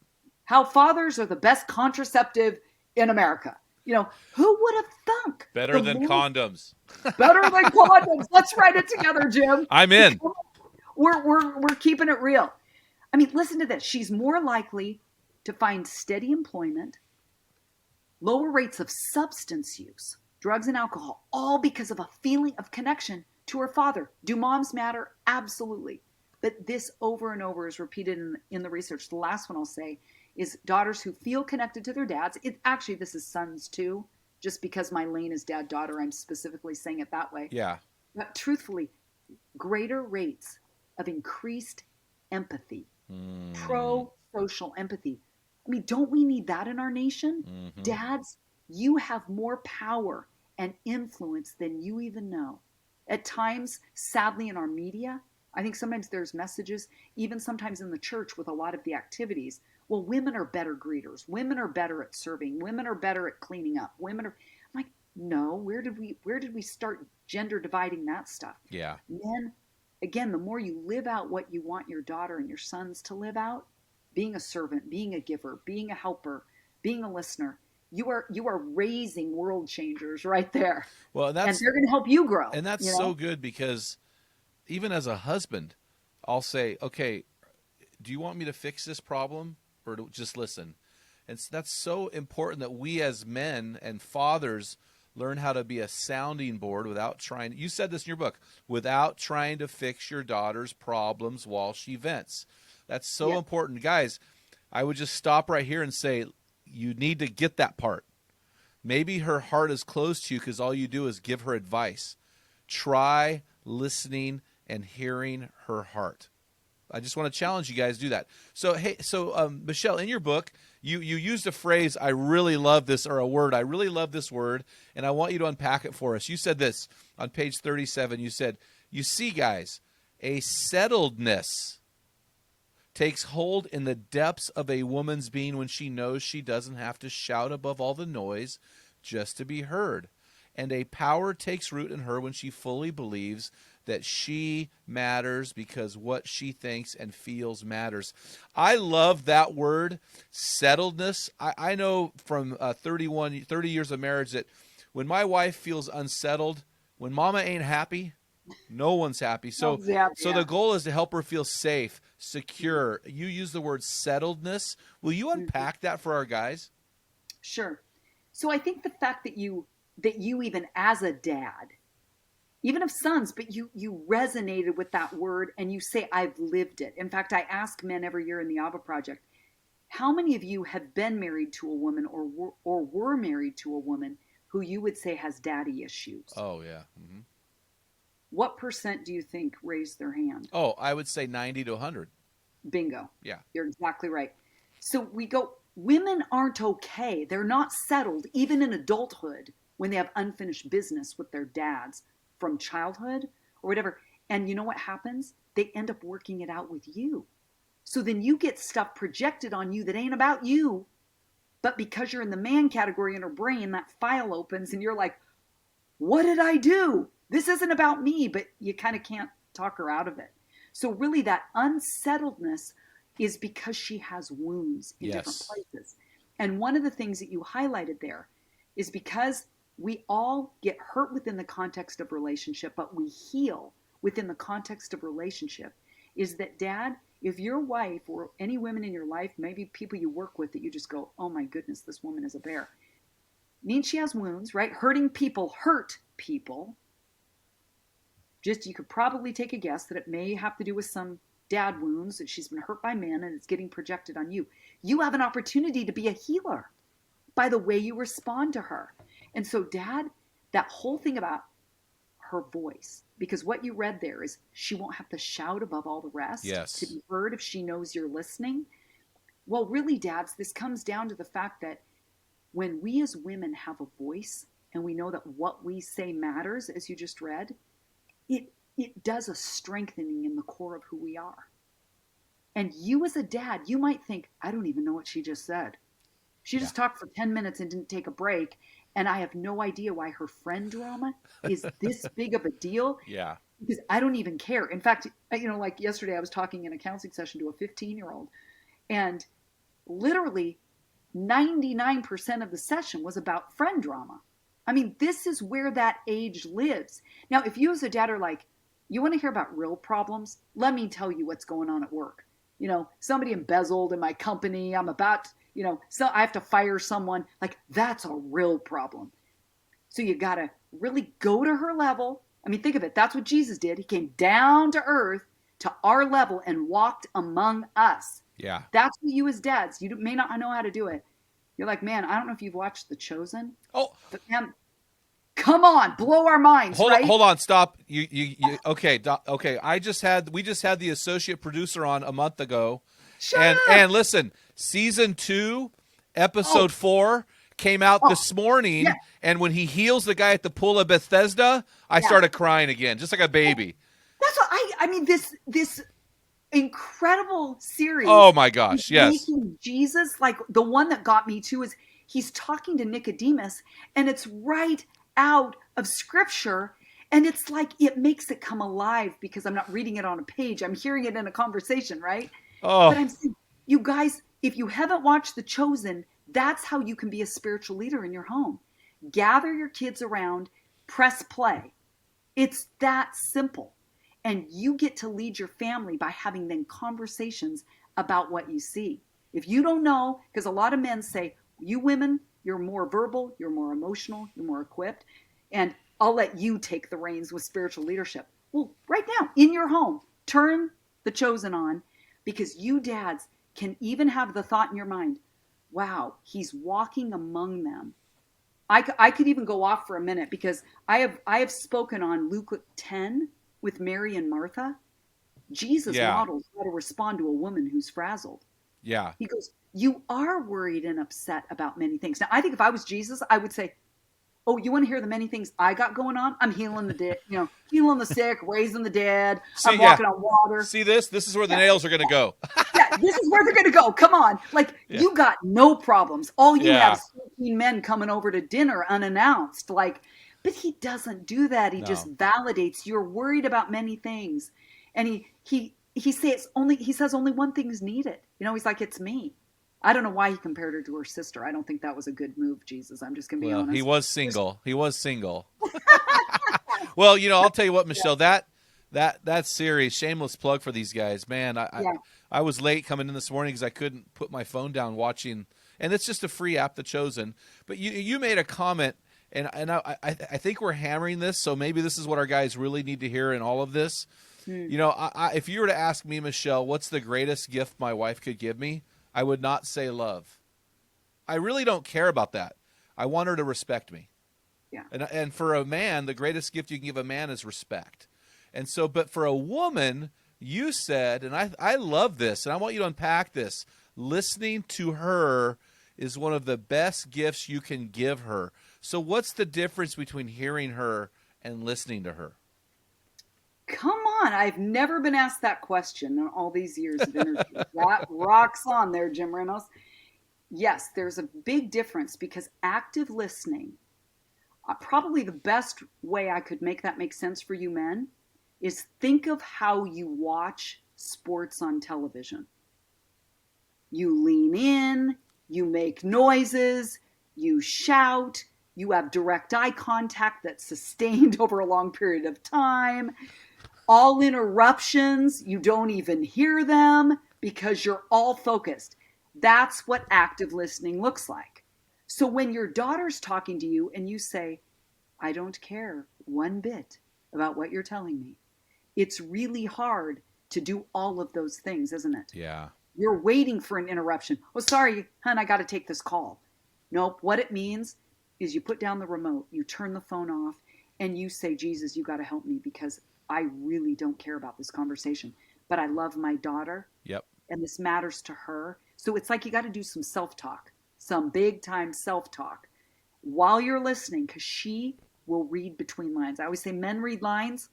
How fathers are the best contraceptive in America. Who would have thunk? Better than condoms. Better than condoms. Let's write it together, Jim. I'm in. We're keeping it real. I mean, listen to this. She's more likely to find steady employment, lower rates of substance use, drugs and alcohol, all because of a feeling of connection to her father. Do moms matter? Absolutely. But this over and over is repeated in the research. The last one I'll say is daughters who feel connected to their dads. Actually, this is sons too. Just because my lane is dad-daughter, I'm specifically saying it that way. Yeah. But truthfully, greater rates of increased empathy, pro-social empathy. I mean, don't we need that in our nation? Mm-hmm. Dads, you have more power and influence than you even know. At times, sadly, in our media, I think sometimes there's messages, even sometimes in the church with a lot of the activities, well, women are better greeters. Women are better at serving. Women are better at cleaning up. I'm like, no, where did we start gender dividing that stuff? Yeah. Men, again, the more you live out what you want your daughter and your sons to live out, being a servant, being a giver, being a helper, being a listener, you are raising world changers right there. Well, and they're going to help you grow. And that's so good, because even as a husband, I'll say, okay, do you want me to fix this problem or to just listen? And so that's so important that we as men and fathers learn how to be a sounding board without trying. You said this in your book, without trying to fix your daughter's problems while she vents. That's so important. Guys, I would just stop right here and say, you need to get that part. Maybe her heart is closed to you because all you do is give her advice. Try listening and hearing her heart. I just want to challenge you guys to do that. So, Michelle, in your book, you used a phrase, I really love this, or a word, I really love this word, and I want you to unpack it for us. You said this on page 37. You said, you see, guys, a settledness takes hold in the depths of a woman's being when she knows she doesn't have to shout above all the noise just to be heard. And a power takes root in her when she fully believes that she matters because what she thinks and feels matters. I love that word, settledness. I know from 30 years of marriage that when my wife feels unsettled, when mama ain't happy, no one's happy. So the goal is to help her feel safe, secure. You use the word settledness. Will you unpack that for our guys? Sure. So I think the fact that you even as a dad, even of sons, but you resonated with that word and you say, I've lived it. In fact, I ask men every year in the Abba Project, how many of you have been married to a woman or were married to a woman who you would say has daddy issues? Oh, yeah. Mm-hmm. What percent do you think raised their hand? Oh, I would say 90 to 100. Bingo. Yeah. You're exactly right. So we go, women aren't okay. They're not settled, even in adulthood, when they have unfinished business with their dads from childhood or whatever. And you know what happens? They end up working it out with you. So then you get stuff projected on you that ain't about you, but because you're in the man category in her brain, that file opens and you're like, what did I do? This isn't about me, but you kind of can't talk her out of it. So really that unsettledness is because she has wounds in different places. And one of the things that you highlighted there is because we all get hurt within the context of relationship, but we heal within the context of relationship, is that, Dad, if your wife or any women in your life, maybe people you work with that you just go, oh my goodness, this woman is a bear, means she has wounds, right? Hurting people hurt people. Just, you could probably take a guess that it may have to do with some dad wounds, that she's been hurt by men and it's getting projected on you. You have an opportunity to be a healer by the way you respond to her. And so, Dad, that whole thing about her voice, because what you read there is she won't have to shout above all the rest to be heard if she knows you're listening. Well, really, dads, this comes down to the fact that when we as women have a voice and we know that what we say matters, as you just read, it does a strengthening in the core of who we are. And you as a dad, you might think, I don't even know what she just said. She just talked for 10 minutes and didn't take a break. And I have no idea why her friend drama is this big of a deal. Yeah. Because I don't even care. In fact, like yesterday I was talking in a counseling session to a 15-year-old, and literally 99% of the session was about friend drama. I mean, this is where that age lives. Now, if you as a dad are like, you want to hear about real problems? Let me tell you what's going on at work. Somebody embezzled in my company. I'm about, so I have to fire someone. Like, that's a real problem. So you got to really go to her level. I mean, think of it. That's what Jesus did. He came down to earth to our level and walked among us. Yeah. That's what you as dads, you may not know how to do it. You're like, man, I don't know if you've watched The Chosen. Oh, but man, come on, blow our minds. Hold on, stop. Okay. We just had the associate producer on a month ago. And listen, season 2, episode 4 came out this morning. Yeah. And when he heals the guy at the pool of Bethesda, I started crying again, just like a baby. That's what I mean, this, incredible series. Oh my gosh, yes. Making Jesus, like the one that got me too is he's talking to Nicodemus, and it's right out of scripture. And it's like it makes it come alive because I'm not reading it on a page. I'm hearing it in a conversation, right? But Oh, I'm saying, you guys, if you haven't watched The Chosen, that's how you can be a spiritual leader in your home. Gather your kids around, press play. It's that simple. And you get to lead your family by having then conversations about what you see. If you don't know, because a lot of men say, you women, you're more verbal, you're more emotional, you're more equipped, and I'll let you take the reins with spiritual leadership. Well, right now, in your home, turn The Chosen on, because you dads can even have the thought in your mind, wow, he's walking among them. I could even go off for a minute because I have spoken on Luke 10 with Mary and Martha. Jesus yeah, models how to respond to a woman who's frazzled. yeah. He goes, you are worried and upset about many things. Now, I think if I was Jesus, I would say, oh, you want to hear the many things I got going on? I'm healing healing the sick, raising the dead. See, I'm yeah. walking on water. See this? This is where the Yeah. nails are going to go. Yeah, this is where they're going to go. Come on. Like, Yeah. you got no problems. All you have Yeah. is 14 men coming over to dinner unannounced. Like, but he doesn't do that. He No. just validates you're worried about many things. And he says only one thing is needed. He's like, it's me. I don't know why he compared her to her sister. I don't think that was a good move, Jesus. I'm just going to be Well, honest. he was single. He was single. Well, I'll tell you what, Michelle, that series, shameless plug for these guys, man. I was late coming in this morning because I couldn't put my phone down watching, and it's just a free app, The Chosen. But you made a comment, and I think we're hammering this, so maybe this is what our guys really need to hear in all of this. If you were to ask me, Michelle, what's the greatest gift my wife could give me, I would not say love. I really don't care about that. I want her to respect me. Yeah. And for a man, the greatest gift you can give a man is respect. And so, but for a woman, you said, and I love this, and I want you to unpack this, listening to her is one of the best gifts you can give her. So what's the difference between hearing her and listening to her? Come on. I've never been asked that question in all these years of interviews. That rocks on there, Jim Reynolds. Yes, there's a big difference because active listening, probably the best way I could make that make sense for you men is think of how you watch sports on television. You lean in, you make noises, you shout, you have direct eye contact that's sustained over a long period of time. All interruptions, you don't even hear them because you're all focused. That's what active listening looks like. So when your daughter's talking to you and you say, I don't care one bit about what you're telling me, it's really hard to do all of those things, isn't it? Yeah. You're waiting for an interruption. Oh, sorry, hon, I got to take this call. Nope. What it means is you put down the remote, you turn the phone off, and you say, Jesus, you got to help me because I really don't care about this conversation, but I love my daughter. Yep. And this matters to her. So it's like you got to do some self-talk, some big time self-talk while you're listening, because she will read between lines. I always say men read lines,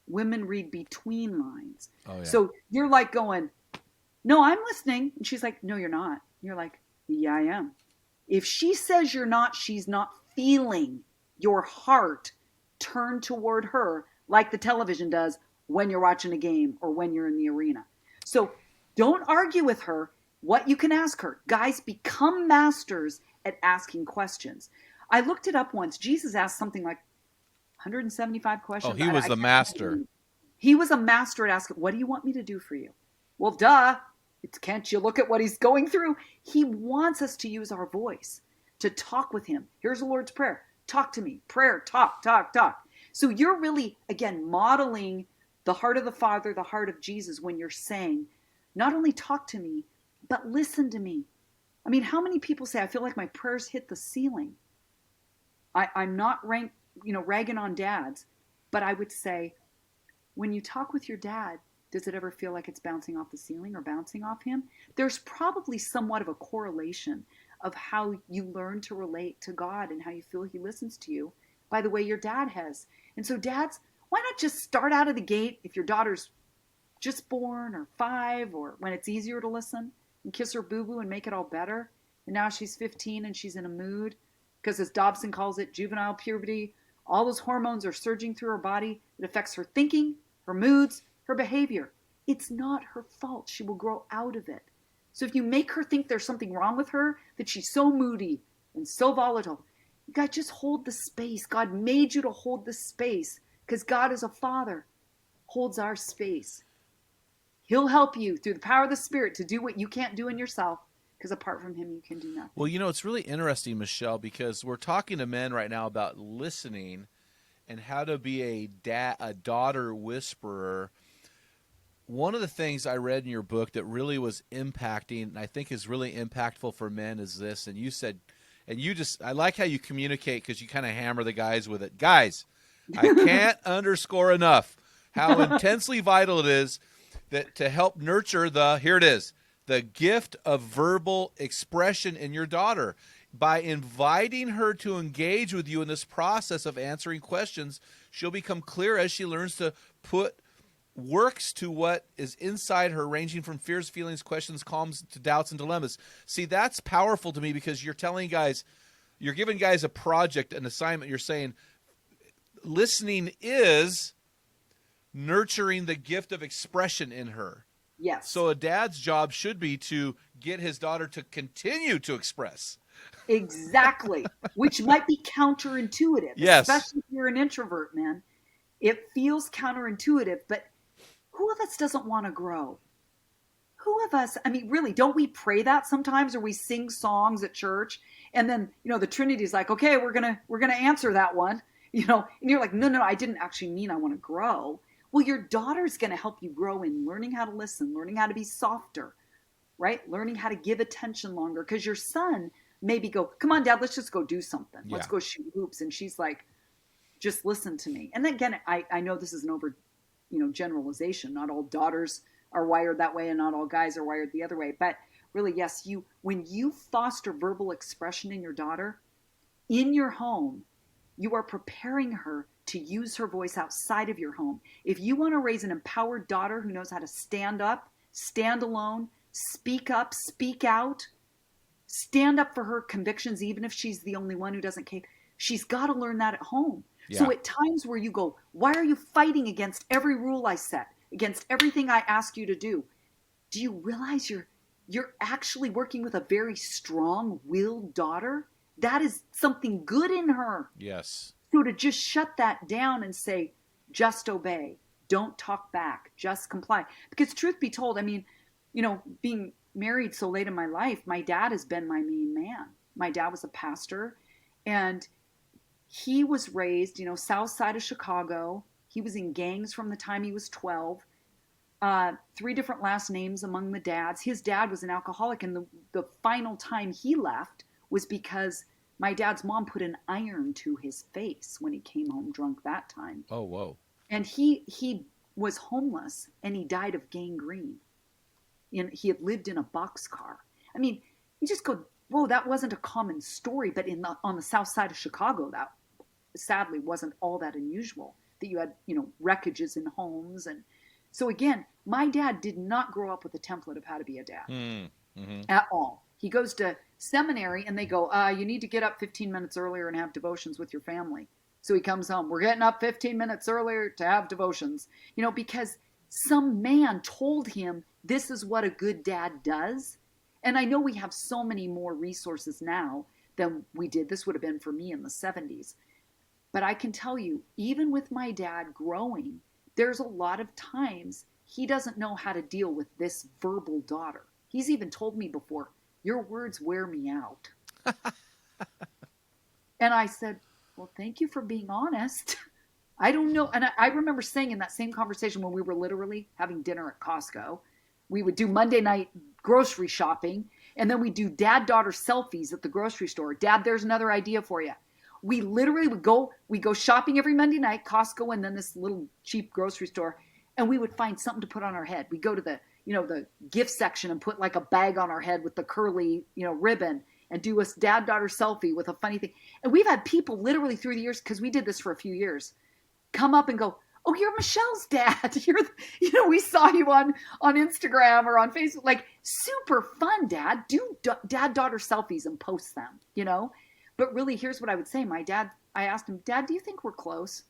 women read between lines. Oh, yeah. So you're like going, no, I'm listening. And she's like, no, you're not. And you're like, yeah, I am. If she says you're not, she's not feeling your heart turn toward her like the television does when you're watching a game or when you're in the arena. So don't argue with her. What you can ask her. Guys, become masters at asking questions. I looked it up once. Jesus asked something like 175 questions. Oh, he was the master. He was a master at asking, what do you want me to do for you? Well, duh. Can't you look at what he's going through? He wants us to use our voice to talk with him. Here's the Lord's Prayer. Talk to me. Prayer, talk, talk, talk. So you're really, again, modeling the heart of the Father, the heart of Jesus when you're saying, not only talk to me, but listen to me. I mean, how many people say, I feel like my prayers hit the ceiling? I'm not ragging on dads, but I would say, when you talk with your dad, does it ever feel like it's bouncing off the ceiling or bouncing off him? There's probably somewhat of a correlation of how you learn to relate to God and how you feel he listens to you by the way your dad has. And so dads, why not just start out of the gate if your daughter's just born or 5, or when it's easier to listen and kiss her boo-boo and make it all better. And now she's 15 and she's in a mood because, as Dobson calls it, juvenile puberty. All those hormones are surging through her body. It affects her thinking, her moods, her behavior. It's not her fault. She will grow out of it. So if you make her think there's something wrong with her, that she's so moody and so volatile, you got to just hold the space. God made you to hold the space because God as a father holds our space. He'll help you through the power of the Spirit to do what you can't do in yourself, because apart from him, you can do nothing. Well, it's really interesting, Michelle, because we're talking to men right now about listening and how to be a daughter whisperer. One of the things I read in your book that really was impacting, and I think is really impactful for men, is this. And you said, I like how you communicate, because you kind of hammer the guys with it. Guys, I can't underscore enough how intensely vital it is that to help nurture the gift of verbal expression in your daughter. By inviting her to engage with you in this process of answering questions, she'll become clear as she learns to put works to what is inside her, ranging from fears, feelings, questions, calms to doubts and dilemmas. See, that's powerful to me, because you're telling guys, you're giving guys a project, an assignment. You're saying listening is nurturing the gift of expression in her. Yes. So a dad's job should be to get his daughter to continue to express. Exactly. Which might be counterintuitive. Yes. Especially if you're an introvert, man. It feels counterintuitive, but who of us doesn't want to grow? Who of us, really, don't we pray that sometimes, or we sing songs at church, and then, the Trinity's like, okay, we're going to answer that one, and you're like, no, I didn't actually mean I want to grow. Well, your daughter's going to help you grow in learning how to listen, learning how to be softer, right? Learning how to give attention longer. Because your son maybe go, come on, Dad, let's just go do something. Yeah. Let's go shoot hoops. And she's like, just listen to me. And then again, I know this is an over, generalization. Not all daughters are wired that way, and not all guys are wired the other way. But really, yes, when you foster verbal expression in your daughter, in your home, you are preparing her to use her voice outside of your home. If you want to raise an empowered daughter who knows how to stand up, stand alone, speak up, speak out, stand up for her convictions, even if she's the only one who doesn't care, she's got to learn that at home. Yeah. So at times where you go, why are you fighting against every rule I set, against everything I ask you to do you realize you're actually working with a very strong-willed daughter? That is something good in her. Yes. So to just shut that down and say, just obey, don't talk back, just comply. Because truth be told, being married so late in my life, my dad has been my main man. My dad was a pastor, and he was raised, south side of Chicago. He was in gangs from the time he was 12. 3 different last names among the dads. His dad was an alcoholic, and the final time he left was because my dad's mom put an iron to his face when he came home drunk that time. Oh, whoa. And he was homeless, and he died of gangrene. And he had lived in a boxcar. You just go, whoa, that wasn't a common story. But on the south side of Chicago, that sadly wasn't all that unusual, that you had, wreckages in homes. And so again, my dad did not grow up with a template of how to be a dad at all. He goes to seminary, and they go, you need to get up 15 minutes earlier and have devotions with your family. So he comes home, we're getting up 15 minutes earlier to have devotions, because some man told him this is what a good dad does. And I know we have so many more resources now than we did. This would have been for me in the 70s. But I can tell you, even with my dad growing, there's a lot of times he doesn't know how to deal with this verbal daughter. He's even told me before, your words wear me out. And I said, well, thank you for being honest. I don't know. And I remember saying in that same conversation when we were literally having dinner at Costco, we would do Monday night grocery shopping, and then we do dad-daughter selfies at the grocery store. Dad, there's another idea for you. We literally would go shopping every Monday night, Costco, and then this little cheap grocery store, and we would find something to put on our head. We'd go to the gift section and put like a bag on our head with the curly, ribbon, and do a dad-daughter selfie with a funny thing. And we've had people literally through the years, because we did this for a few years, come up and go, oh, you're Michelle's dad. We saw you on Instagram or on Facebook. Like, super fun, Dad. Do dad-daughter selfies and post them, But really, here's what I would say. I asked him, Dad, do you think we're close?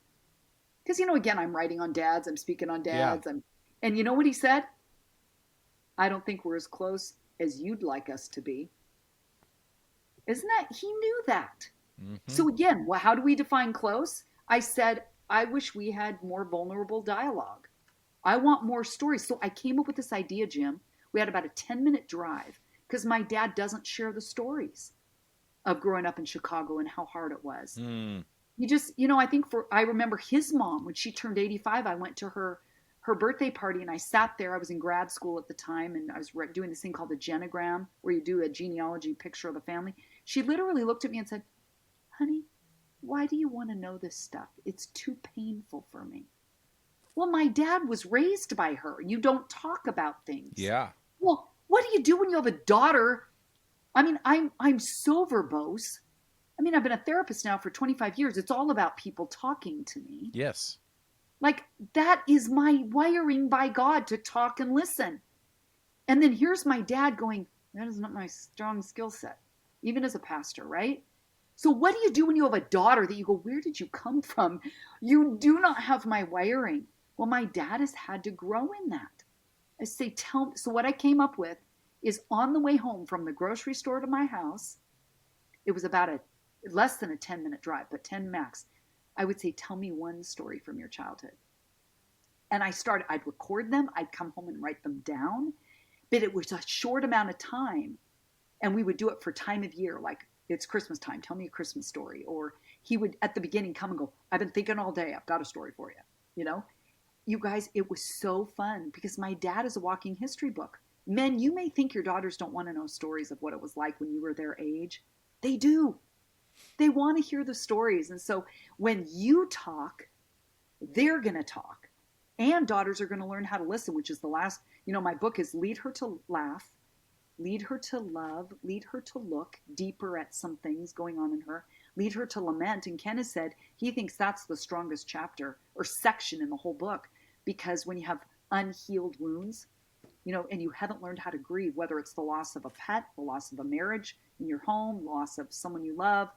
Because, again, I'm writing on dads. I'm speaking on dads. Yeah. And you know what he said? I don't think we're as close as you'd like us to be. Isn't that? He knew that. Mm-hmm. So again, how do we define close? I said, I wish we had more vulnerable dialogue. I want more stories. So I came up with this idea, Jim. We had about a 10-minute drive because my dad doesn't share the stories of growing up in Chicago and how hard it was. He just, I remember his mom, when she turned 85, I went to her birthday party and I sat there. I was in grad school at the time and I was doing this thing called the genogram, where you do a genealogy picture of the family. She literally looked at me and said, honey, why do you want to know this stuff? It's too painful for me. Well, my dad was raised by her. You don't talk about things. Yeah. Well, what do you do when you have a daughter? I mean, I'm so verbose. I mean, I've been a therapist now for 25 years. It's all about people talking to me. Yes. Like, that is my wiring by God, to talk and listen. And then here's my dad going, that is not my strong skill set, even as a pastor, right? So what do you do when you have a daughter that you go, where did you come from? You do not have my wiring. Well, my dad has had to grow in that. I say, so what I came up with is, on the way home from the grocery store to my house, it was about less than a 10-minute drive, but 10 max. I would say, tell me one story from your childhood. And I'd record them. I'd come home and write them down, but it was a short amount of time. And we would do it for time of year. Like, it's Christmas time. Tell me a Christmas story. Or he would, at the beginning, come and go, I've been thinking all day. I've got a story for you. You guys, it was so fun because my dad is a walking history book. Men, you may think your daughters don't want to know stories of what it was like when you were their age. They do. They want to hear the stories. And so when you talk, they're going to talk. And daughters are going to learn how to listen, which is the last, my book is lead her to laugh, lead her to love, lead her to look deeper at some things going on in her, lead her to lament. And Ken has said he thinks that's the strongest chapter or section in the whole book, because when you have unhealed wounds, and you haven't learned how to grieve, whether it's the loss of a pet, the loss of a marriage in your home, loss of someone you love,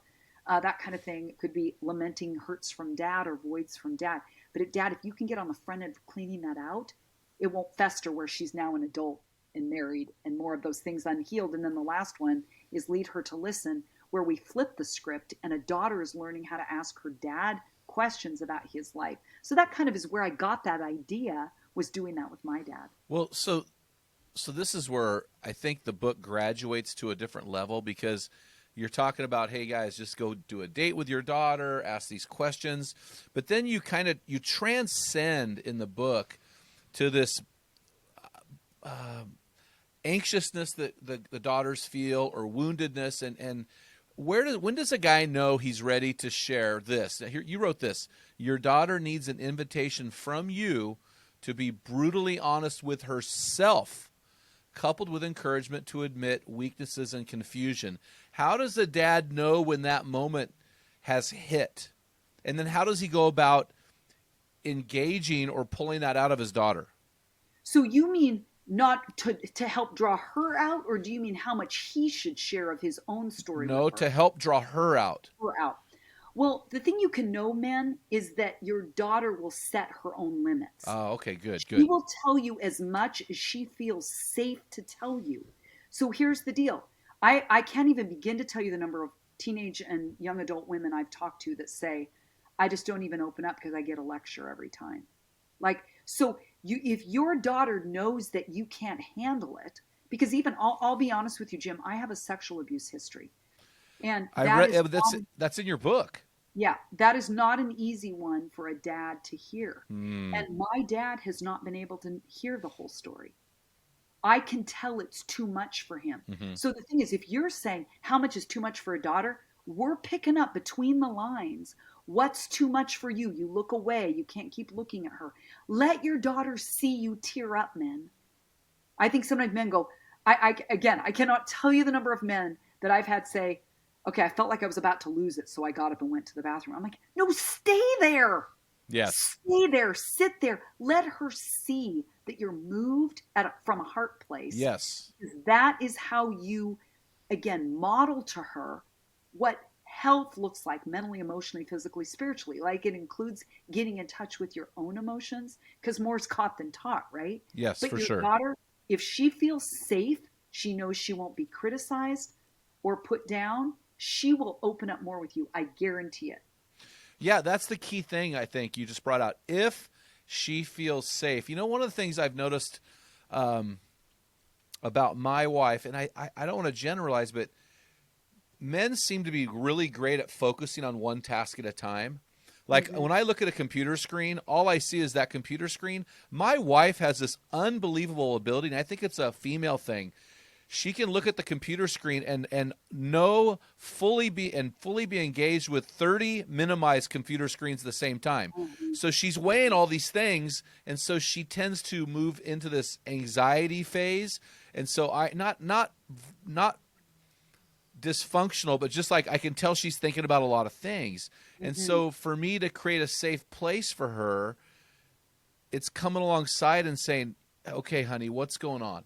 that kind of thing. It could be lamenting hurts from dad or voids from dad. But Dad, if you can get on the front end of cleaning that out, it won't fester where she's now an adult and married and more of those things unhealed. And then the last one is lead her to listen, where we flip the script and a daughter is learning how to ask her dad questions about his life. So that kind of is where I got that idea, was doing that with my dad. Well, so this is where I think the book graduates to a different level, because you're talking about, hey guys, just go do a date with your daughter, ask these questions, but then you transcend in the book to this anxiousness that the daughters feel, or woundedness, and when does a guy know he's ready to share this? Now, here, you wrote this: your daughter needs an invitation from you to be brutally honest with herself, coupled with encouragement to admit weaknesses and confusion. How does a dad know when that moment has hit? And then how does he go about engaging or pulling that out of his daughter? So you mean not to help draw her out, or do you mean how much he should share of his own story? No, to help draw her out. Well, the thing you can know, men, is that your daughter will set her own limits. Oh, okay, good. She will tell you as much as she feels safe to tell you. So here's the deal. I can't even begin to tell you the number of teenage and young adult women I've talked to that say, I just don't even open up because I get a lecture every time. Like, so if your daughter knows that you can't handle it, because even I'll be honest with you, Jim, I have a sexual abuse history. And that's in your book. Yeah, that is not an easy one for a dad to hear. Mm. And my dad has not been able to hear the whole story. I can tell it's too much for him. Mm-hmm. So the thing is, if you're saying how much is too much for a daughter, we're picking up between the lines. What's too much for you? You look away. You can't keep looking at her. Let your daughter see you tear up, men. I think sometimes men go, I cannot tell you the number of men that I've had say, okay, I felt like I was about to lose it, so I got up and went to the bathroom. I'm like, no, stay there. Yes. Stay there, sit there. Let her see that you're moved from a heart place. Yes. Because that is how you, again, model to her what health looks like mentally, emotionally, physically, spiritually. Like it includes getting in touch with your own emotions, because more is caught than taught, right? Yes, But for your sure. daughter, if she feels safe, she knows she won't be criticized or put down, she will open up more with you. I guarantee it. Yeah, that's the key thing I think you just brought out. If she feels safe. You know, one of the things I've noticed about my wife, and I don't want to generalize, but men seem to be really great at focusing on one task at a time. Like when I look at a computer screen, all I see is that computer screen. My wife has this unbelievable ability, and I think it's a female thing. She can look at the computer screen and know fully be engaged with 30 minimized computer screens at the same time. So she's weighing all these things, and so she tends to move into this anxiety phase. And so I not dysfunctional, but just like I can tell she's thinking about a lot of things. And so for me to create a safe place for her, it's coming alongside and saying, okay, honey, what's going on?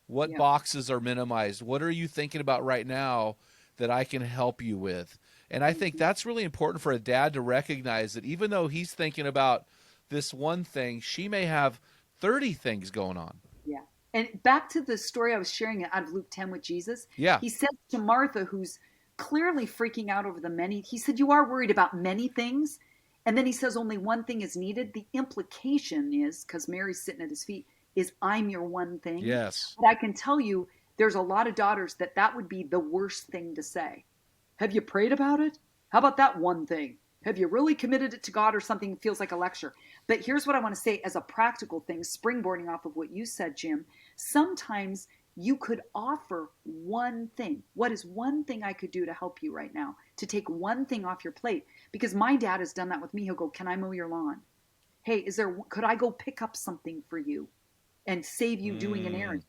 What boxes are minimized? What are you thinking about right now that I can help you with? And I think that's really important for a dad to recognize that even though he's thinking about this one thing, she may have 30 things going on. Yeah. And back to the story I was sharing out of Luke 10 with Jesus. Yeah. He said to Martha, who's clearly freaking out over the many, he said, you are worried about many things. And then he says only one thing is needed. The implication is, because Mary's sitting at his feet, is I'm your one thing. Yes. But I can tell you, there's a lot of daughters that would be the worst thing to say. Have you prayed about it? How about that one thing? Have you really committed it to God, or something feels like a lecture? But here's what I want to say as a practical thing, springboarding off of what you said, Jim. Sometimes you could offer one thing. What is one thing I could do to help you right now? To take one thing off your plate? Because my dad has done that with me. He'll go, can I mow your lawn? Hey, could I go pick up something for you and save you doing an errand?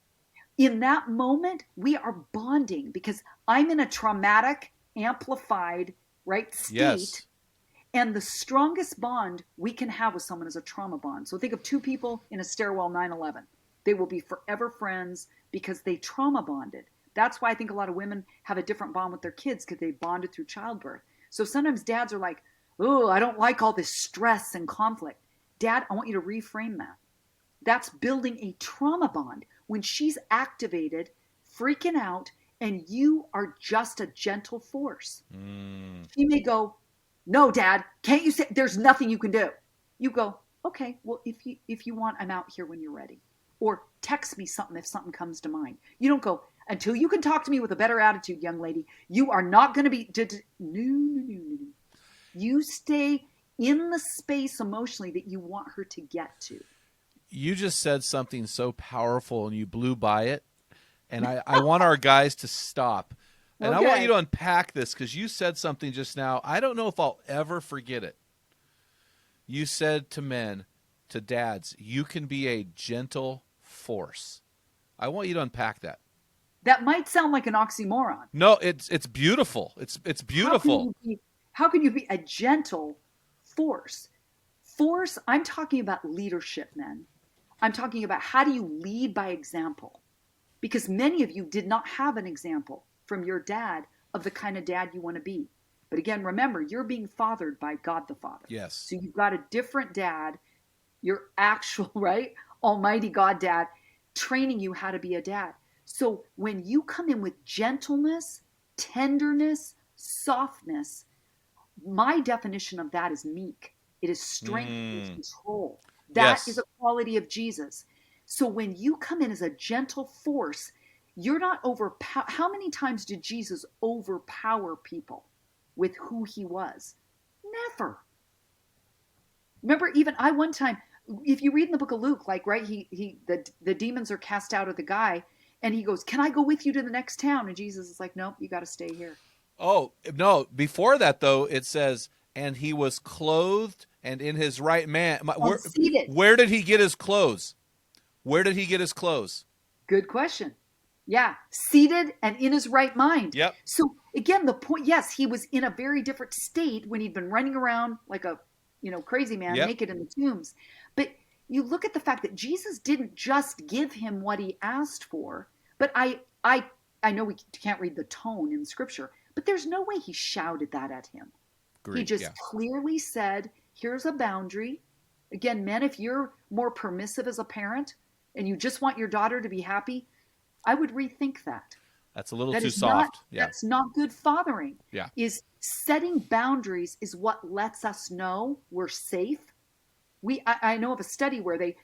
In that moment, we are bonding because I'm in a traumatic, amplified, right, state. Yes. And the strongest bond we can have with someone is a trauma bond. So think of two people in a stairwell 9/11. They will be forever friends because they trauma bonded. That's why I think a lot of women have a different bond with their kids, because they bonded through childbirth. So sometimes dads are like, oh, I don't like all this stress and conflict. Dad, I want you to reframe that. That's building a trauma bond. When she's activated, freaking out, and you are just a gentle force. She may go, no, Dad, can't you say there's nothing you can do? You go, okay, well, if you want, I'm out here when you're ready. Or text me something if something comes to mind. You don't go, until you can talk to me with a better attitude, young lady, you are not going to be, no. You stay in the space emotionally that you want her to get to. You just said something so powerful and you blew by it. And I want our guys to stop. And Okay. I want you to unpack this, because you said something just now. I don't know if I'll ever forget it. You said to men, to dads, you can be a gentle force. I want you to unpack that. That might sound like an oxymoron. No, it's beautiful. It's beautiful. How can you be a gentle force? Force, I'm talking about leadership, men. I'm talking about how do you lead by example? Because many of you did not have an example from your dad of the kind of dad you want to be. But again, remember, you're being fathered by God the Father. Yes. So you've got a different dad, your actual, right, Almighty God dad, training you how to be a dad. So when you come in with gentleness, tenderness, softness, my definition of that is meek. It is strength and control. That Yes. is a quality of Jesus. So when you come in as a gentle force, you're not overpower. How many times did Jesus overpower people with who he was? Never. Remember, even I one time, if you read in the book of Luke, like, right, the demons are cast out of the guy, and he goes, can I go with you to the next town? And Jesus is like, nope, you got to stay here. Oh, no. Before that, though, it says, and he was clothed and in his right man. Seated. Where did he get his clothes? Where did he get his clothes? Good question. Yeah, seated and in his right mind. Yep. So again, the point, yes, he was in a very different state when he'd been running around like a crazy man Yep. naked in the tombs. But you look at the fact that Jesus didn't just give him what he asked for, but I know we can't read the tone in scripture, but there's no way he shouted that at him. He Agreed. just Yeah. clearly said, here's a boundary. Again, men, if you're more permissive as a parent and you just want your daughter to be happy, I would rethink that. That's a little That too is not, soft. Yeah. that's not good fathering. Yeah. Is setting boundaries is what lets us know we're safe. I know of a study where they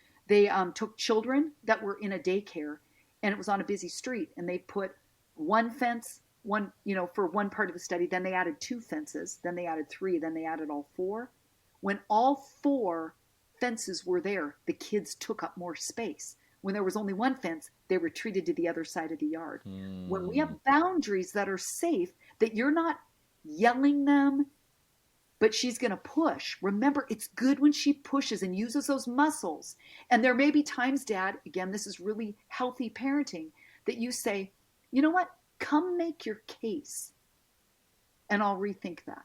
took children that were in a daycare, and it was on a busy street, and they put one fence, for one part of the study. Then they added 2 fences. Then they added 3. Then they added all 4. When all 4 fences were there, the kids took up more space. When there was only 1 fence, they retreated to the other side of the yard. When we have boundaries that are safe, that you're not yelling them, but she's going to push. Remember, it's good when she pushes and uses those muscles. And there may be times, Dad, again, this is really healthy parenting, that you say, you know what? Come make your case. And I'll rethink that.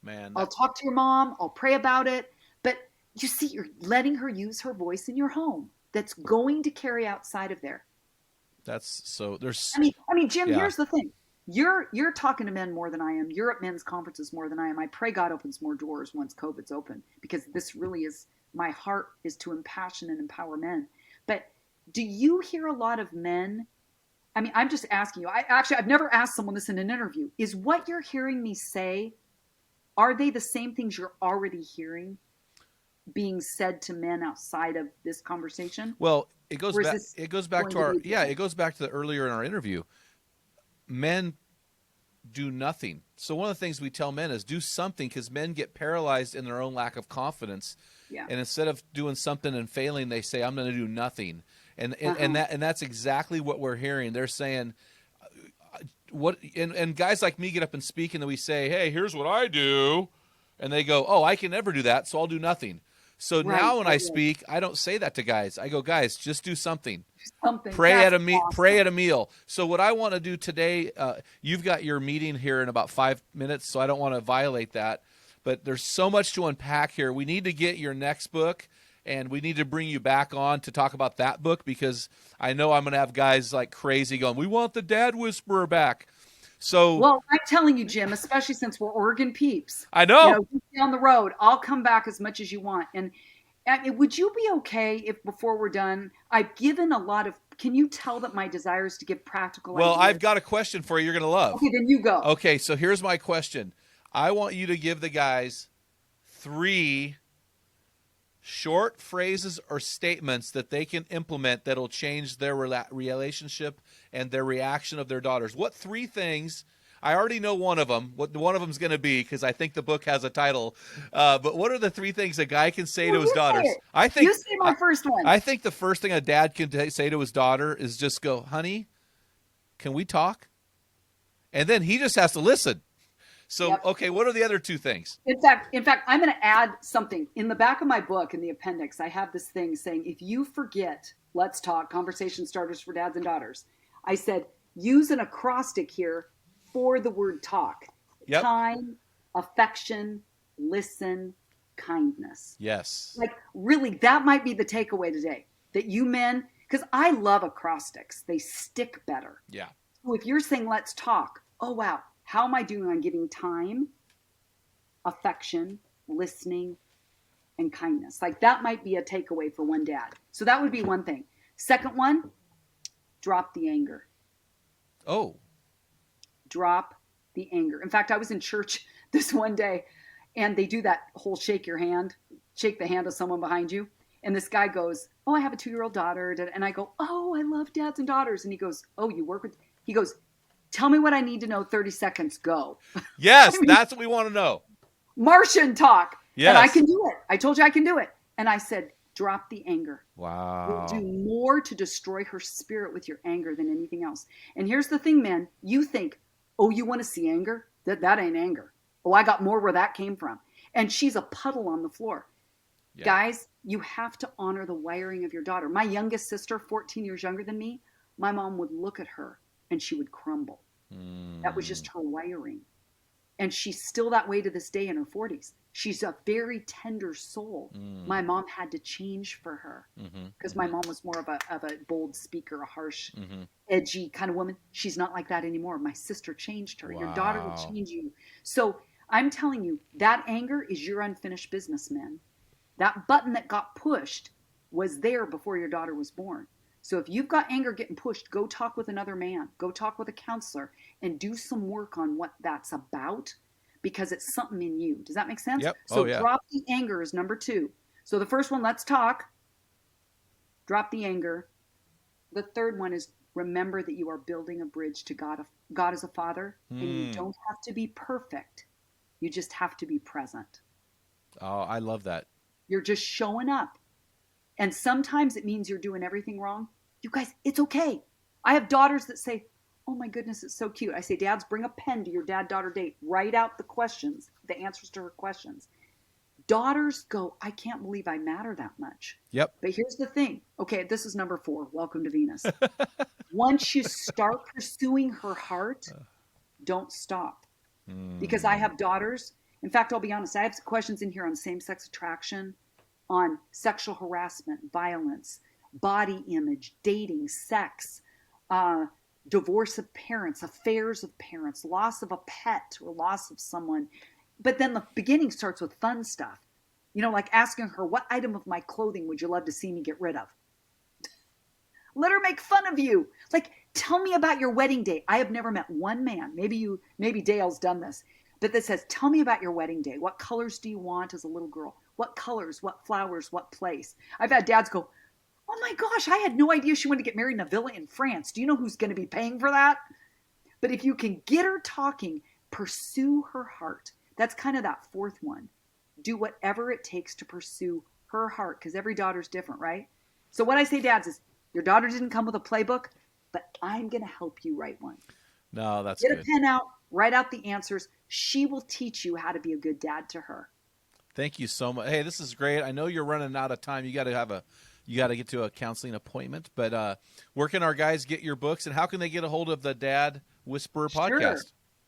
Man. I'll talk to your mom. I'll pray about it. But you see, you're letting her use her voice in your home. That's going to carry outside of there. That's so there's. I mean, Jim, Yeah. here's the thing. You're talking to men more than I am. You're at men's conferences more than I am. I pray God opens more doors once COVID's open, because this really is, my heart is to impassion and empower men. But do you hear a lot of men? I mean, I'm just asking you. I've never asked someone this in an interview. Is what you're hearing me say, are they the same things you're already hearing being said to men outside of this conversation? Well, it goes Or is back. this It goes back going to to our. be Yeah, different? it goes back to the earlier in our interview. Men do nothing. So one of the things we tell men is do something, because men get paralyzed in their own lack of confidence. Yeah. And instead of doing something and failing, they say, "I'm going to do nothing." And that's exactly what we're hearing. They're saying, "What?" And guys like me get up and speak, and then we say, "Hey, here's what I do," and they go, "Oh, I can never do that, so I'll do nothing." So Right, now when I right. speak, I don't say that to guys. I go, "Guys, just do something." Something. Pray That's at a awesome. pray at a meal. So what I want to do today, you've got your meeting here in about 5 minutes, so I don't want to violate that. But there's so much to unpack here. We need to get your next book, and we need to bring you back on to talk about that book, because I know I'm going to have guys like crazy going, "We want the Dad Whisperer back." So Well, I'm telling you, Jim, especially since we're Oregon peeps. I know. Down the road, I'll come back as much as you want. And would you be okay if, before we're done, I've given a lot of, can you tell that my desire is to give practical Well, ideas? I've got a question for you you're going to love. Okay, then you go. Okay, so here's my question. I want you to give the guys 3 short phrases or statements that they can implement that'll change their relationship and their reaction of their daughters. What 3 things? I already know one of them, what one of them is going to be, because I think the book has a title. But what are the 3 things a guy can say to his You say daughters? it. I think You say my first one. I think the first thing a dad can say to his daughter is just go, "Honey, can we talk?" And then he just has to listen. So, Yep. okay, what are the other 2 things? In fact, I'm going to add something. In the back of my book, in the appendix, I have this thing saying, if you forget, let's talk, conversation starters for dads and daughters. I said, use an acrostic here for the word talk. Yep. Time, affection, listen, kindness. Yes. Like, really, that might be the takeaway today. That you men, because I love acrostics. They stick better. Yeah. So if you're saying, let's talk, oh, wow. How am I doing on giving time, affection, listening, and kindness? Like, that might be a takeaway for one dad. So that would be one thing. Second one, drop the anger. Oh. Drop the anger. In fact, I was in church this one day, and they do that whole shake the hand of someone behind you. And this guy goes, "Oh, I have a 2-year-old daughter." And I go, "Oh, I love dads and daughters." And he goes, "Oh, you work with," he goes, "Tell me what I need to know. 30 seconds, go." Yes, I mean, that's what we want to know. Martian talk. Yes. And I can do it. I told you I can do it. And I said, drop the anger. Wow. You'll do more to destroy her spirit with your anger than anything else. And here's the thing, man. You think, oh, you want to see anger? That ain't anger. Oh, I got more where that came from. And she's a puddle on the floor. Yeah. Guys, you have to honor the wiring of your daughter. My youngest sister, 14 years younger than me, my mom would look at her and she would crumble. That was just her wiring. And she's still that way to this day in her 40s. She's a very tender soul. My mom had to change for her because my mom was more of a bold speaker, a harsh, edgy kind of woman. She's not like that anymore. My sister changed her. Your daughter will change you. So I'm telling you, that anger is your unfinished business, men. That button that got pushed was there before your daughter was born. So if you've got anger getting pushed, go talk with another man, go talk with a counselor, and do some work on what that's about, because it's something in you. Does that make sense? Yep. So drop the anger is number 2. So the first one, let's talk. Drop the anger. The third one is remember that you are building a bridge to God. God is a father, and you don't have to be perfect. You just have to be present. Oh, I love that. You're just showing up. And sometimes it means you're doing everything wrong. You guys, it's okay. I have daughters that say, oh my goodness, it's so cute. I say, dads, bring a pen to your dad-daughter date. Write out the questions, the answers to her questions. Daughters go, I can't believe I matter that much. Yep. But here's the thing. Okay, this is number 4. Welcome to Venus. Once you start pursuing her heart, don't stop. Because I have daughters. In fact, I'll be honest, I have some questions in here on same-sex attraction, on sexual harassment, violence, body image, dating, sex, divorce of parents, affairs of parents, loss of a pet or loss of someone. But then the beginning starts with fun stuff. You know, like asking her, what item of my clothing would you love to see me get rid of? Let her make fun of you. Like, tell me about your wedding day. I have never met one man, maybe Dale's done this, but that says, tell me about your wedding day. What colors do you want as a little girl? What colors, what flowers, what place? I've had dads go, oh my gosh, I had no idea she wanted to get married in a villa in France. Do you know who's going to be paying for that? But if you can get her talking, pursue her heart. That's kind of that 4th one. Do whatever it takes to pursue her heart, because every daughter's different, right? So what I say, dads, is your daughter didn't come with a playbook, but I'm going to help you write one. No, that's Get good. a pen out, write out the answers. She will teach you how to be a good dad to her. Thank you so much. Hey, this is great. I know you're running out of time. You got to get to a counseling appointment. But where can our guys get your books, and how can they get a hold of the Dad Whisperer podcast? Sure.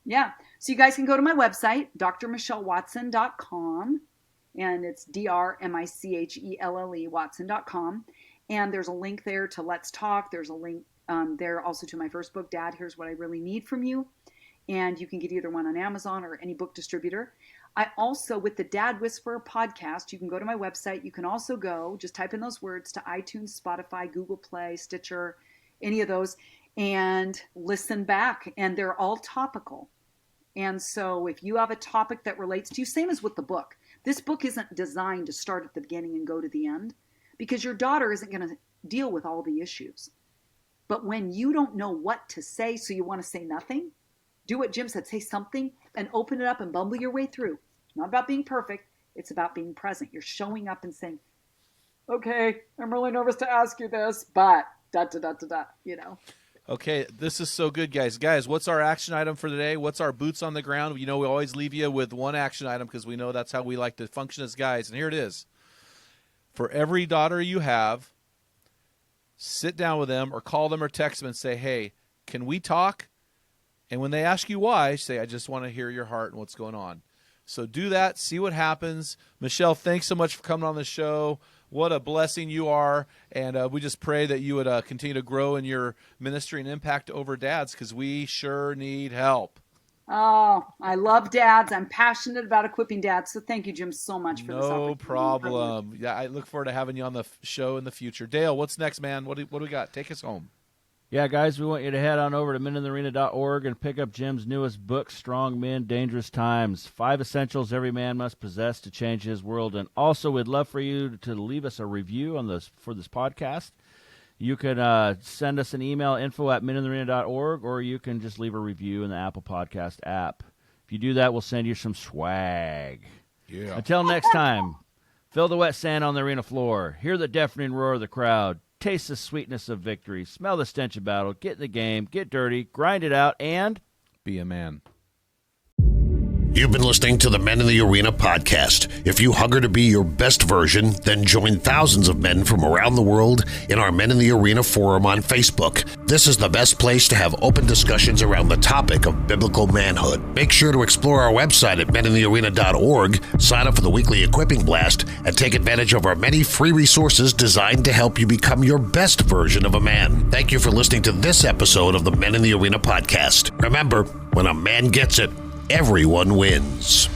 Yeah. So you guys can go to my website, drmichellewatson.com, and it's drmichelle Watson.com. And there's a link there to Let's Talk. There's a link there also to my first book, Dad, Here's What I Really Need From You. And you can get either one on Amazon or any book distributor. I also, with the Dad Whisperer podcast, you can go to my website. You can also go, just type in those words, to iTunes, Spotify, Google Play, Stitcher, any of those, and listen back. And they're all topical. And so if you have a topic that relates to you, same as with the book. This book isn't designed to start at the beginning and go to the end, because your daughter isn't going to deal with all the issues. But when you don't know what to say, so you want to say nothing, do what Jim said, say something and open it up and bumble your way through. It's not about being perfect. It's about being present. You're showing up and saying, okay, I'm really nervous to ask you this, but you know. Okay, this is so good, guys. Guys, what's our action item for today? What's our boots on the ground? You know, we always leave you with one action item because we know that's how we like to function as guys. And here it is. For every daughter you have, sit down with them or call them or text them and say, hey, can we talk? And when they ask you why, say, I just want to hear your heart and what's going on. So do that. See what happens. Michelle, thanks so much for coming on the show. What a blessing you are. And we just pray that you would continue to grow in your ministry and impact over dads, because we sure need help. Oh, I love dads. I'm passionate about equipping dads. So thank you, Jim, so much for this opportunity. No problem. Yeah, I look forward to having you on the show in the future. Dale, what's next, man? What do we got? Take us home. Yeah, guys, we want you to head on over to meninthearena.org and pick up Jim's newest book, Strong Men, Dangerous Times, 5 Essentials Every Man Must Possess to Change His World. And also, we'd love for you to leave us a review on for this podcast. You can send us an email, info@meninthearena.org, or you can just leave a review in the Apple Podcast app. If you do that, we'll send you some swag. Yeah. Until next time, feel the wet sand on the arena floor, hear the deafening roar of the crowd, taste the sweetness of victory, smell the stench of battle, get in the game, get dirty, grind it out, and be a man. You've been listening to the Men in the Arena podcast. If you hunger to be your best version, then join thousands of men from around the world in our Men in the Arena forum on Facebook. This is the best place to have open discussions around the topic of biblical manhood. Make sure to explore our website at meninthearena.org, sign up for the weekly equipping blast, and take advantage of our many free resources designed to help you become your best version of a man. Thank you for listening to this episode of the Men in the Arena podcast. Remember, when a man gets it, everyone wins.